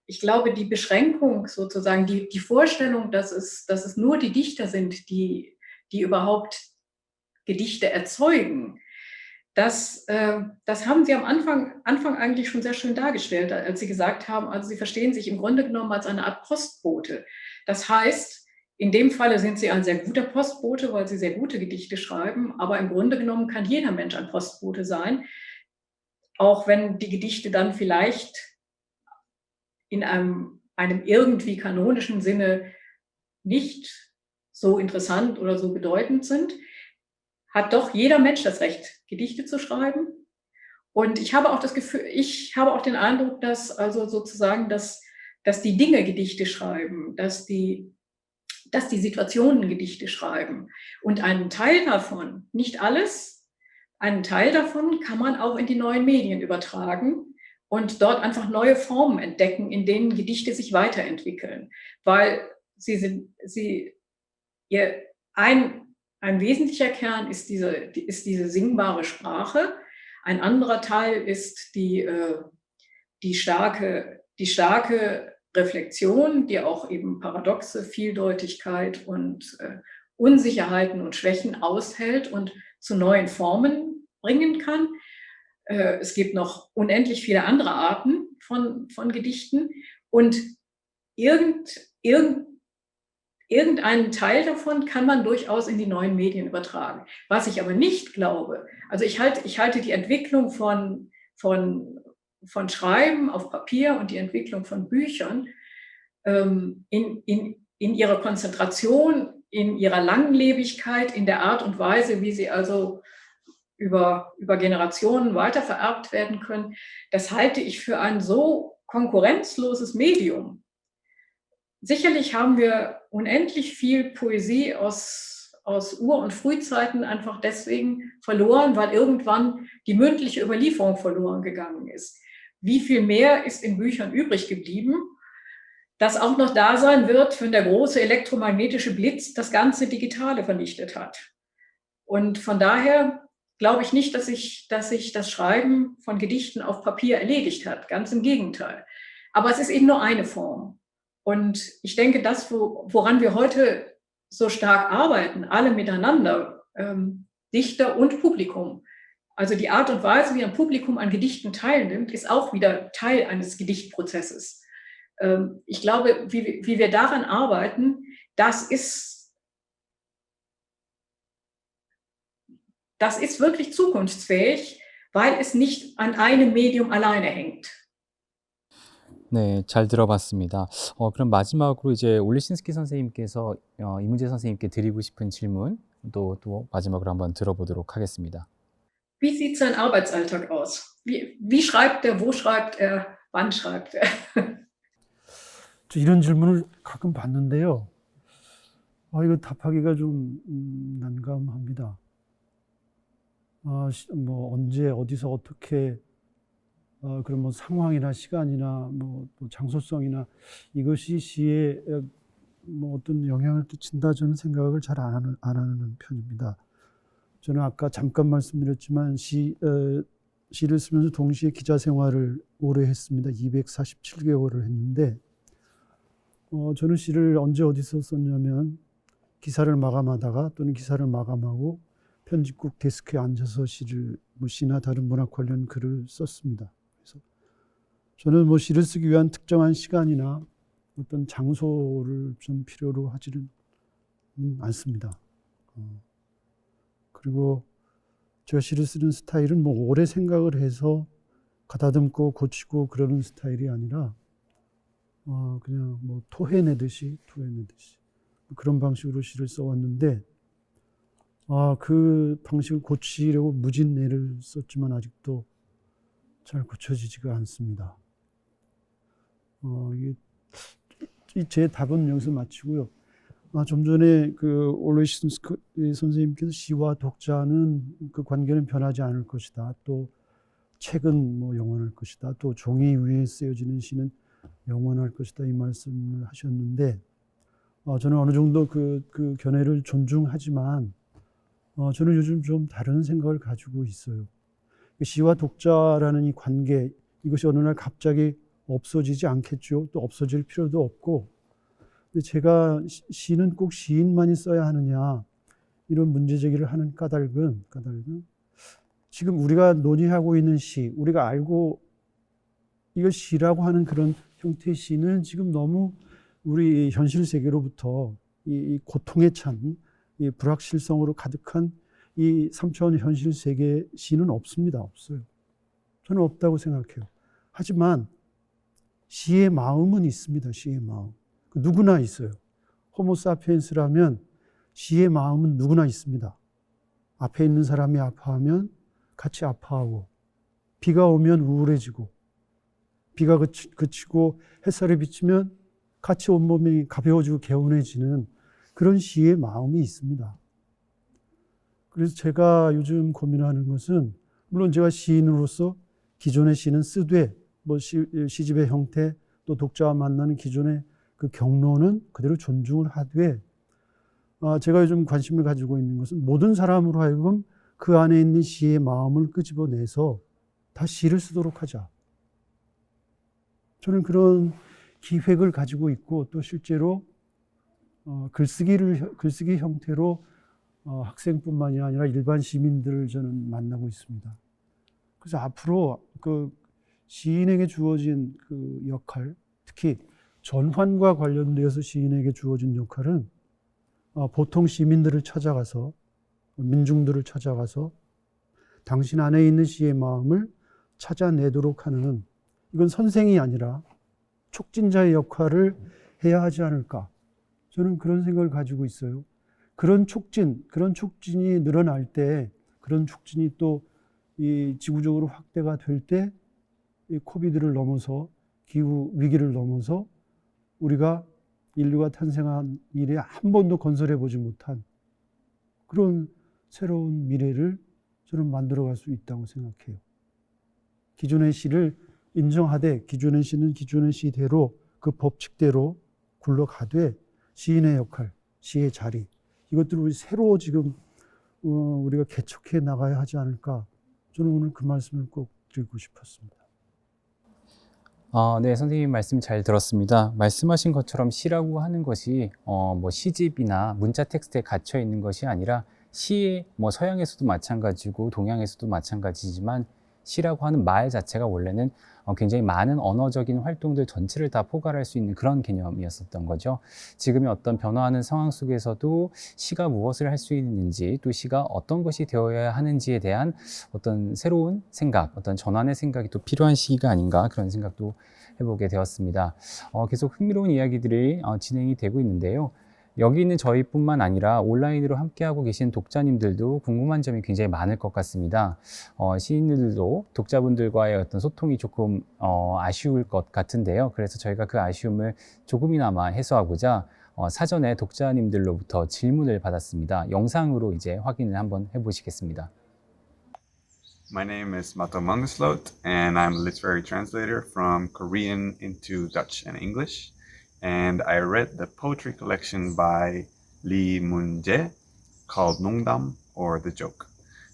ich glaube, die Beschränkung sozusagen, die Vorstellung, dass es nur die Dichter sind, die überhaupt Gedichte erzeugen, das haben Sie am Anfang eigentlich schon sehr schön dargestellt, als Sie gesagt haben, also Sie verstehen sich im Grunde genommen als eine Art Postbote. Das heißt, in dem Falle sind Sie ein sehr guter Postbote, weil Sie sehr gute Gedichte schreiben, aber im Grunde genommen kann jeder Mensch ein Postbote sein, auch wenn die Gedichte dann vielleicht in einem irgendwie kanonischen Sinne nicht so interessant oder so bedeutend sind, hat doch jeder Mensch das Recht, Gedichte zu schreiben. Und ich habe auch das Gefühl, ich habe auch den Eindruck, dass also sozusagen, dass die Dinge Gedichte schreiben, dass die Situationen Gedichte schreiben. Und einen Teil davon, nicht alles, einen Teil davon kann man auch in die neuen Medien übertragen und dort einfach neue Formen entdecken, in denen Gedichte sich weiterentwickeln. Weil ein wesentlicher Kern ist diese singbare Sprache. Ein anderer Teil ist die starke Reflexion, die auch eben Paradoxe, Vieldeutigkeit und Unsicherheiten und Schwächen aushält und zu neuen Formen bringen kann. Es gibt noch unendlich viele andere Arten von Gedichten und irgendeinen Teil davon kann man durchaus in die neuen Medien übertragen. Was ich aber nicht glaube, also ich halte die Entwicklung von Schreiben auf Papier und die Entwicklung von Büchern in ihrer Konzentration, in ihrer Langlebigkeit, in der Art und Weise, wie sie also über Generationen weitervererbt werden können, das halte ich für ein so konkurrenzloses Medium. Sicherlich haben wir unendlich viel Poesie aus Ur- und Frühzeiten einfach deswegen verloren, weil irgendwann die mündliche Überlieferung verloren gegangen ist. Wie viel mehr ist in Büchern übrig geblieben, das auch noch da sein wird, wenn der große elektromagnetische Blitz das ganze Digitale vernichtet hat. Und von daher glaube ich nicht, dass sich das Schreiben von Gedichten auf Papier erledigt hat. Ganz im Gegenteil. Aber es ist eben nur eine Form. Und ich denke, das, woran wir heute so stark arbeiten, alle miteinander, Dichter und Publikum, also die Art und Weise, wie ein Publikum an Gedichten teilnimmt, ist auch wieder Teil eines Gedichtprozesses. Ich glaube, wie wir daran arbeiten, das ist wirklich zukunftsfähig, weil es nicht an einem Medium alleine hängt. 네, 잘 들어봤습니다. 그럼 마지막으로 이제 올레신스키 선생님께서 이문재 선생님께 드리고 싶은 질문 또 마지막으로 한번 들어보도록 하겠습니다. Wie sieht sein Arbeitsalltag aus? Wie schreibt er, wo schreibt er, wann schreibt er? 저 이런 질문을 가끔 받는데요. 이거 답하기가 좀 난감합니다. 뭐 언제 어디서 어떻게 그런 뭐 상황이나 시간이나 뭐 장소성이나 이것이 시에 뭐 어떤 영향을 끼친다 저는 생각을 잘 안 하는 편입니다. 저는 아까 잠깐 말씀드렸지만 시를 쓰면서 동시에 기자 생활을 오래 했습니다. 247개월을 했는데 저는 시를 언제 어디서 썼냐면 기사를 마감하다가 또는 기사를 마감하고 편집국 데스크에 앉아서 시나 다른 문학 관련 글을 썼습니다. 그래서 저는 뭐 시를 쓰기 위한 특정한 시간이나 어떤 장소를 좀 필요로 하지는 않습니다. 그리고 제가 시를 쓰는 스타일은 뭐 오래 생각을 해서 가다듬고 고치고 그러는 스타일이 아니라 그냥 뭐 토해내듯이 그런 방식으로 시를 써왔는데 그 방식을 고치려고 무진애를 썼지만 아직도 잘 고쳐지지가 않습니다. 제 답은 여기서 마치고요. 좀 전에 그 올레신스키 선생님께서 시와 독자는 그 관계는 변하지 않을 것이다. 또 책은 뭐 영원할 것이다. 또 종이 위에 쓰여지는 시는 영원할 것이다. 이 말씀을 하셨는데 저는 어느 정도 그 견해를 존중하지만 저는 요즘 좀 다른 생각을 가지고 있어요. 시와 독자라는 이 관계, 이것이 어느 날 갑자기 없어지지 않겠죠. 또 없어질 필요도 없고. 근데 제가 시는 꼭 시인만이 써야 하느냐 이런 문제 제기를 하는 까닭은 지금 우리가 논의하고 있는 시, 우리가 알고 이걸 시라고 하는 그런 형태의 시는 지금 너무 우리 현실 세계로부터 이 고통에 찬 이 불확실성으로 가득한 이 3차원 현실 세계의 시는 없습니다. 없어요. 저는 없다고 생각해요. 하지만 시의 마음은 있습니다. 시의 마음. 누구나 있어요. 호모사피엔스라면 시의 마음은 누구나 있습니다. 앞에 있는 사람이 아파하면 같이 아파하고, 비가 오면 우울해지고, 비가 그치고 햇살이 비치면 같이 온몸이 가벼워지고 개운해지는 그런 시의 마음이 있습니다. 그래서 제가 요즘 고민하는 것은, 물론 제가 시인으로서 기존의 시는 쓰되, 시집의 형태, 또 독자와 만나는 기존의 그 경로는 그대로 존중을 하되, 제가 요즘 관심을 가지고 있는 것은 모든 사람으로 하여금 그 안에 있는 시의 마음을 끄집어내서 다 시를 쓰도록 하자. 저는 그런 기획을 가지고 있고, 또 실제로 글쓰기 형태로 학생뿐만이 아니라 일반 시민들을 저는 만나고 있습니다. 그래서 앞으로 그 시인에게 주어진 그 역할, 특히 전환과 관련되어서 시인에게 주어진 역할은 보통 시민들을 찾아가서, 민중들을 찾아가서 당신 안에 있는 시의 마음을 찾아내도록 하는, 이건 선생이 아니라 촉진자의 역할을 해야 하지 않을까. 저는 그런 생각을 가지고 있어요. 그런 촉진이 늘어날 때, 그런 촉진이 또 이 지구적으로 확대가 될 때, 이 코비드를 넘어서, 기후 위기를 넘어서 우리가 인류가 탄생한 이래 한 번도 건설해 보지 못한 그런 새로운 미래를 저는 만들어갈 수 있다고 생각해요. 기존의 시를 인정하되, 기존의 시는 기존의 시대로, 그 법칙대로 굴러가되, 시인의 역할, 시의 자리, 이것들을 새로 지금 우리가 개척해 나가야 하지 않을까. 저는 오늘 그 말씀을 꼭 드리고 싶었습니다. 네, 선생님 말씀 잘 들었습니다. 말씀하신 것처럼 시라고 하는 것이 시집이나 문자 텍스트에 갇혀 있는 것이 아니라, 시의 서양에서도 마찬가지고 동양에서도 마찬가지지만, 시라고 하는 말 자체가 원래는 굉장히 많은 언어적인 활동들 전체를 다 포괄할 수 있는 그런 개념이었었던 거죠. 지금의 어떤 변화하는 상황 속에서도 시가 무엇을 할 수 있는지, 또 시가 어떤 것이 되어야 하는지에 대한 어떤 새로운 생각, 어떤 전환의 생각이 또 필요한 시기가 아닌가, 그런 생각도 해보게 되었습니다. 계속 흥미로운 이야기들이 진행이 되고 있는데요. 여기 있는 저희뿐만 아니라 온라인으로 함께하고 계신 독자님들도 궁금한 점이 굉장히 많을 것 같습니다. 시인들도 독자분들과의 어떤 소통이 조금 아쉬울 것 같은데요. 그래서 저희가 그 아쉬움을 조금이나마 해소하고자 사전에 독자님들로부터 질문을 받았습니다. 영상으로 이제 확인을 한번 해보시겠습니다. My name is Mato Manguslot, and I'm a literary translator from Korean into Dutch and English. And I read the poetry collection by Lee Moon-jae called Nongdam, or The Joke,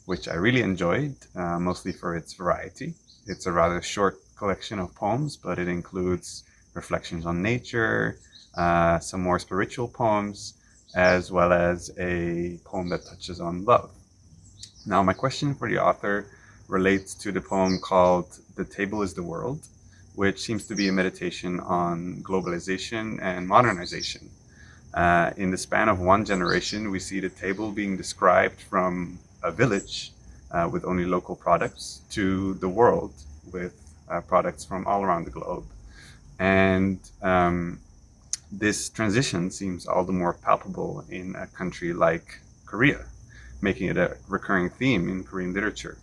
which I really enjoyed, mostly for its variety. It's a rather short collection of poems, but it includes reflections on nature, some more spiritual poems, as well as a poem that touches on love. Now, my question for the author relates to the poem called The Table is the World, which seems to be a meditation on globalization and modernization. In the span of one generation, we see the table being described from a village with only local products to the world with products from all around the globe. And this transition seems all the more palpable in a country like Korea, making it a recurring theme in Korean literature.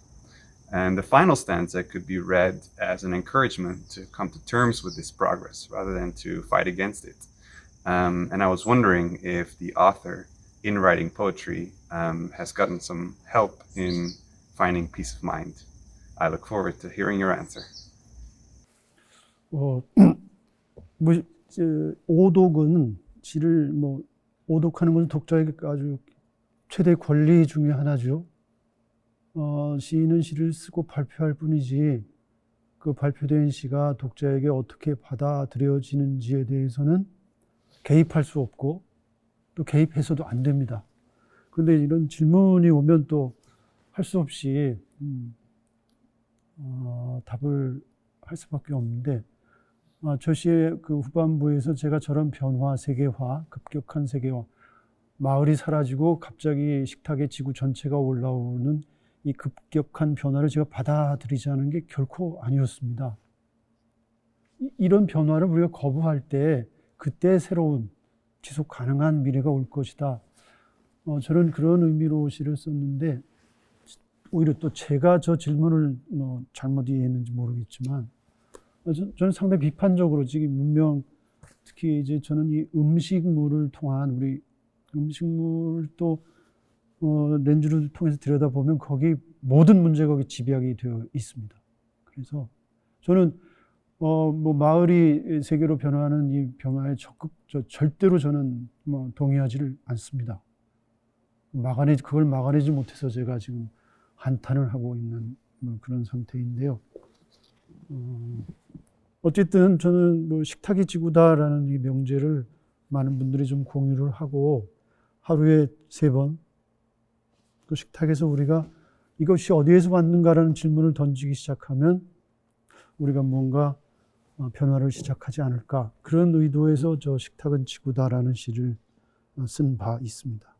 And the final stanza could be read as an encouragement to come to terms with this progress rather than to fight against it. And I was wondering if the author, in writing poetry, has gotten some help in finding peace of mind. I look forward to hearing your answer. 오독은 시를 오독하는 것은 독자에게 아주 최대 권리 중에 하나죠. 시인은 시를 쓰고 발표할 뿐이지 그 발표된 시가 독자에게 어떻게 받아들여지는지에 대해서는 개입할 수 없고 또 개입해서도 안 됩니다. 그런데 이런 질문이 오면 또 할 수 없이 답을 할 수밖에 없는데 저 시의 그 후반부에서 제가 저런 변화, 세계화, 급격한 세계화, 마을이 사라지고 갑자기 식탁에 지구 전체가 올라오는 이 급격한 변화를 제가 받아들이지 않은 게 결코 아니었습니다. 이런 변화를 우리가 거부할 때 그때 새로운 지속 가능한 미래가 올 것이다. 저는 그런 의미로 시를 썼는데 오히려 또 제가 저 질문을 잘못 이해했는지 모르겠지만 저는 상당히 비판적으로 지금 문명 특히 이제 저는 이 음식물을 통한 우리 음식물 또 렌즈를 통해서 들여다보면 거기 모든 문제가 거기 집약이 되어 있습니다. 그래서 저는 뭐 마을이 세계로 변화하는 이 변화에 절대로 저는 동의하지를 않습니다. 그걸 막아내지 못해서 제가 지금 한탄을 하고 있는 그런 상태인데요. 어쨌든 저는 뭐 식탁이 지구다라는 이 명제를 많은 분들이 좀 공유를 하고 하루에 3번 그 식탁에서 우리가 이것이 어디에서 왔는가라는 질문을 던지기 시작하면 우리가 뭔가 변화를 시작하지 않을까 그런 의도에서 저 식탁은 지구다라는 시를 쓴 바 있습니다.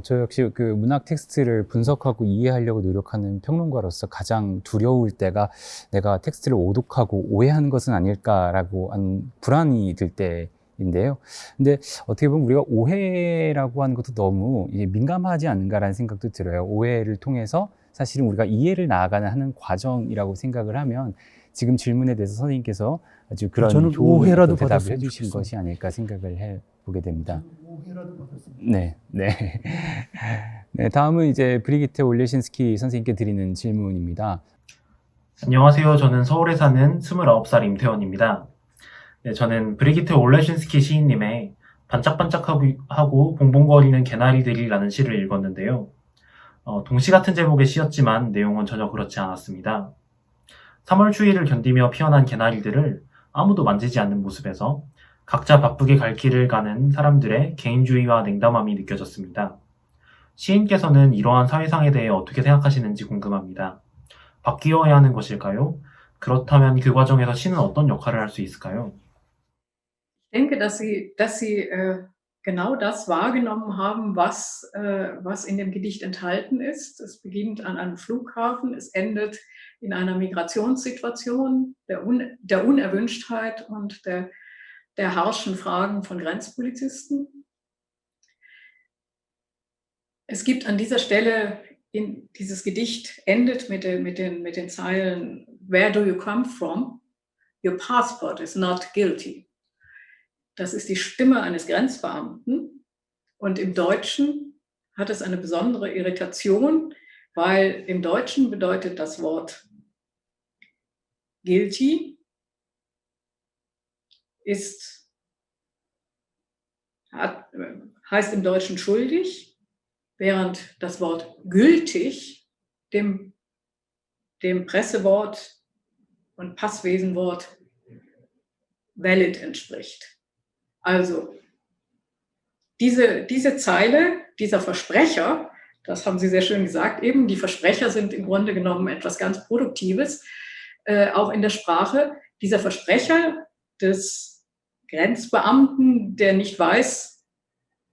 저 역시 그 문학 텍스트를 분석하고 이해하려고 노력하는 평론가로서 가장 두려울 때가 내가 텍스트를 오독하고 오해하는 것은 아닐까라고 하는 불안이 들 때인데요. 근데 어떻게 보면 우리가 오해라고 하는 것도 너무 민감하지 않은가라는 생각도 들어요. 오해를 통해서 사실은 우리가 이해를 나아가는 하는 과정이라고 생각을 하면 지금 질문에 대해서 선생님께서 아주 그런 좋은 오해라도 대답을 해주신 것이 아닐까 생각을 해보게 됩니다. 오해라도 받았습니다. 네. 네, 다음은 이제 브리기테 올레신스키 선생님께 드리는 질문입니다. 안녕하세요. 저는 서울에 사는 29살 임태원입니다. 네, 저는 브리기테 올레신스키 시인님의 반짝반짝하고 봉봉거리는 개나리들이라는 시를 읽었는데요. 동시 같은 제목의 시였지만 내용은 전혀 그렇지 않았습니다. 3월 추위를 견디며 피어난 개나리들을 아무도 만지지 않는 모습에서 각자 바쁘게 갈 길을 가는 사람들의 개인주의와 냉담함이 느껴졌습니다. 시인께서는 이러한 사회상에 대해 어떻게 생각하시는지 궁금합니다. 바뀌어야 하는 것일까요? 그렇다면 그 과정에서 시는 어떤 역할을 할 수 있을까요? Ich denke, dass Sie genau das wahrgenommen haben, was in dem Gedicht enthalten ist. Es beginnt an einem Flughafen, es endet in einer Migrationssituation, der Unerwünschtheit und der harschen Fragen von Grenzpolizisten. Es gibt an dieser Stelle, dieses Gedicht endet mit den Zeilen, "Where do you come from? Your passport is not guilty." Das ist die Stimme eines Grenzbeamten. Und im Deutschen hat es eine besondere Irritation, weil im Deutschen bedeutet das Wort guilty heißt im Deutschen schuldig, während das Wort gültig dem Pressewort und Passwesenwort valid entspricht. Also diese Zeile, dieser Versprecher, das haben Sie sehr schön gesagt, eben die Versprecher sind im Grunde genommen etwas ganz Produktives, auch in der Sprache. Dieser Versprecher des Grenzbeamten, der nicht weiß,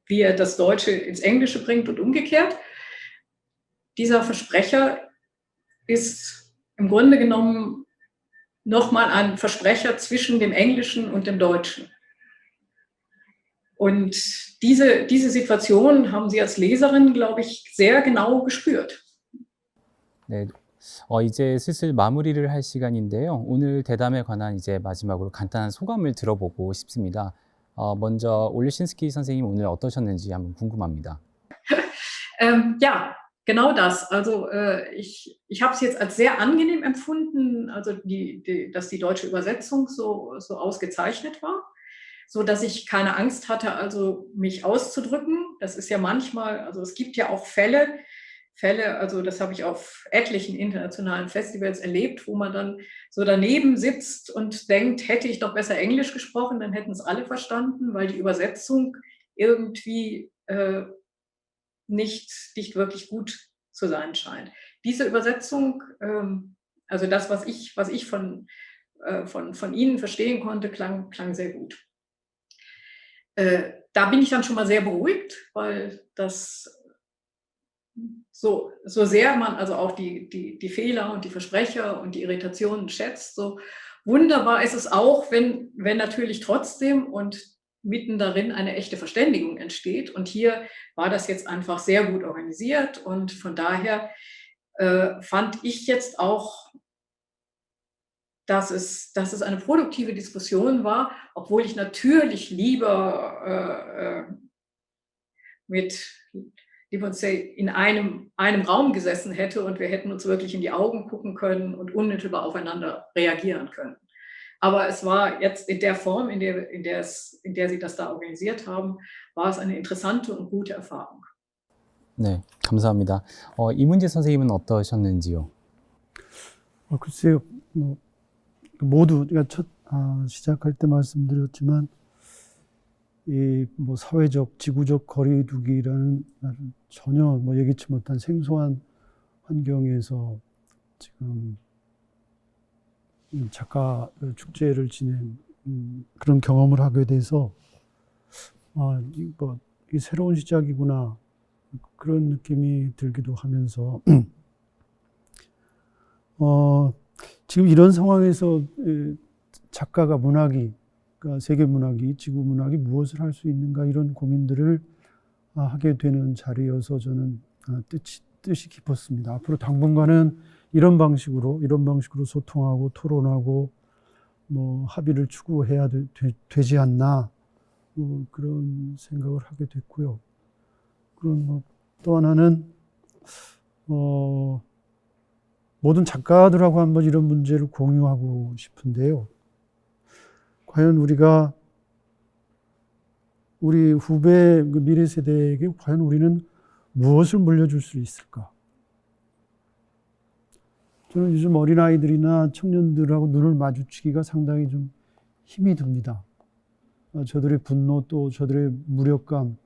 wie er das Deutsche ins Englische bringt und umgekehrt, dieser Versprecher ist im Grunde genommen nochmal ein Versprecher zwischen dem Englischen und dem Deutschen. Und diese Situation haben Sie als Leserin, glaube ich, sehr genau gespürt. 네, 이제 슬슬 마무리를 할 시간인데요. 오늘 대담에 관한 이제 마지막으로 간단한 소감을 들어보고 싶습니다. 먼저 올레신스키 선생님 오늘 어떠셨는지 한번 궁금합니다. Ja, genau das. Also ich habe es jetzt als sehr angenehm empfunden, also dass die deutsche Übersetzung so ausgezeichnet war, so dass ich keine Angst hatte, also mich auszudrücken. Das ist ja manchmal, also es gibt ja auch Fälle Fälle, also das habe ich auf etlichen internationalen Festivals erlebt, wo man dann so daneben sitzt und denkt, hätte ich doch besser Englisch gesprochen, dann hätten es alle verstanden, weil die Übersetzung irgendwie nicht wirklich gut zu sein scheint. Diese Übersetzung, also das, was ich von Ihnen verstehen konnte, klang sehr gut. Da bin ich dann schon mal sehr beruhigt, weil das so sehr man also auch die Fehler und die Versprecher und die Irritationen schätzt, so wunderbar ist es auch, wenn natürlich trotzdem und mitten darin eine echte Verständigung entsteht. Und hier war das jetzt einfach sehr gut organisiert und von daher fand ich jetzt auch, dass es eine produktive Diskussion war, obwohl ich natürlich lieber uns in einem Raum gesessen hätte und wir hätten uns wirklich in die Augen gucken können und unmittelbar aufeinander reagieren können. Aber es war jetzt in der Form, in der Sie das da organisiert haben, war es eine interessante und gute Erfahrung. 네, 감사합니다. 이문재 선생님은 어떠셨는지요? 글쎄요, 뭐, 모두, 그러니까 시작할 때 말씀드렸지만, 이 뭐 사회적, 지구적 거리두기라는 전혀 뭐 예기치 못한 생소한 환경에서 지금 작가 축제를 지낸 그런 경험을 하게 돼서 이 새로운 시작이구나 그런 느낌이 들기도 하면서 지금 이런 상황에서 작가가 문학이 그러니까 세계 문학이 지구 문학이 무엇을 할 수 있는가 이런 고민들을 하게 되는 자리여서 저는 뜻이 깊었습니다. 앞으로 당분간은 이런 방식으로 소통하고 토론하고 뭐 합의를 추구해야 되지 않나 그런 생각을 하게 됐고요. 그럼 또 하나는 모든 작가들하고 한번 이런 문제를 공유하고 싶은데요. 과연 우리가 우리 후배 미래 세대에게 과연 우리는 무엇을 물려줄 수 있을까? 저는 요즘 어린아이들이나 청년들하고 눈을 마주치기가 상당히 좀 힘이 듭니다. 저들의 분노 또 저들의 무력감,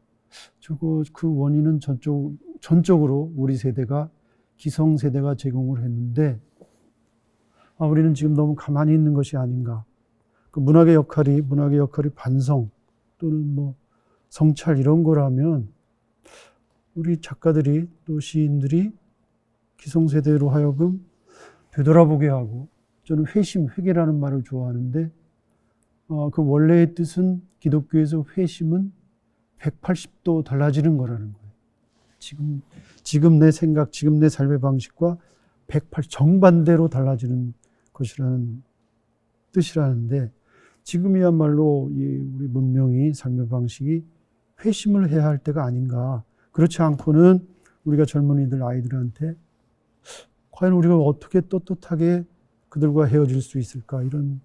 그 원인은 전적으로 우리 세대가 기성세대가 제공을 했는데 우리는 지금 너무 가만히 있는 것이 아닌가. 그 문학의 역할이 반성 또는 뭐 성찰 이런 거라면 우리 작가들이 또 시인들이 기성세대로 하여금 되돌아보게 하고 저는 회개라는 말을 좋아하는데 그 원래의 뜻은 기독교에서 회심은 180도 달라지는 거라는 거예요. 지금 내 생각, 지금 내 삶의 방식과 정반대로 달라지는 것이라는 뜻이라는데 지금이야말로 우리 문명이 삶의 방식이 회심을 해야 할 때가 아닌가. 그렇지 않고는 우리가 젊은이들 아이들한테 과연 우리가 어떻게 떳떳하게 그들과 헤어질 수 있을까 이런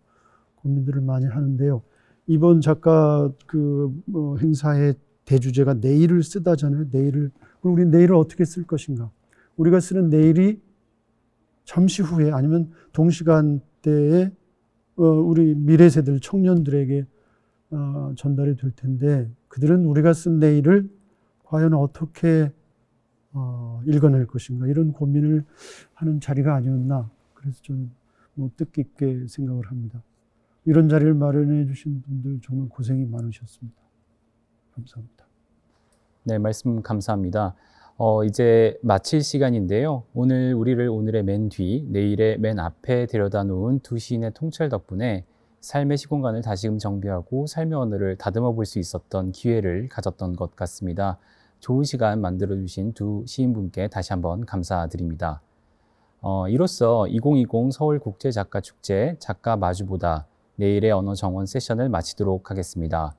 고민들을 많이 하는데요. 이번 작가 행사의 대주제가 내일을 쓰다잖아요. 그럼 우리 내일을 어떻게 쓸 것인가? 우리가 쓰는 내일이 잠시 후에 아니면 동시간대에 우리 미래 세대들 청년들에게 전달이 될 텐데 그들은 우리가 쓴 내일을 과연 어떻게 읽어낼 것인가 이런 고민을 하는 자리가 아니었나 그래서 저는 뜻깊게 생각을 합니다. 이런 자리를 마련해 주신 분들 정말 고생이 많으셨습니다. 감사합니다. 네, 말씀 감사합니다. 이제 마칠 시간인데요. 오늘의 맨 뒤, 내일의 맨 앞에 데려다 놓은 두 시인의 통찰 덕분에 삶의 시공간을 다시금 정비하고 삶의 언어를 다듬어 볼 수 있었던 기회를 가졌던 것 같습니다. 좋은 시간 만들어주신 두 시인분께 다시 한번 감사드립니다. 이로써 2020 서울국제작가축제 작가 마주보다 내일의 언어 정원 세션을 마치도록 하겠습니다.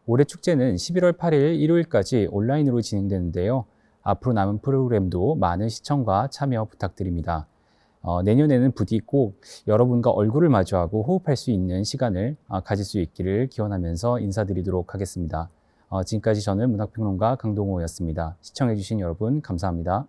올해 축제는 11월 8일 일요일까지 온라인으로 진행되는데요. 앞으로 남은 프로그램도 많은 시청과 참여 부탁드립니다. 내년에는 부디 꼭 여러분과 얼굴을 마주하고 호흡할 수 있는 시간을 가질 수 있기를 기원하면서 인사드리도록 하겠습니다. 지금까지 저는 문학평론가 강동호였습니다. 시청해주신 여러분 감사합니다.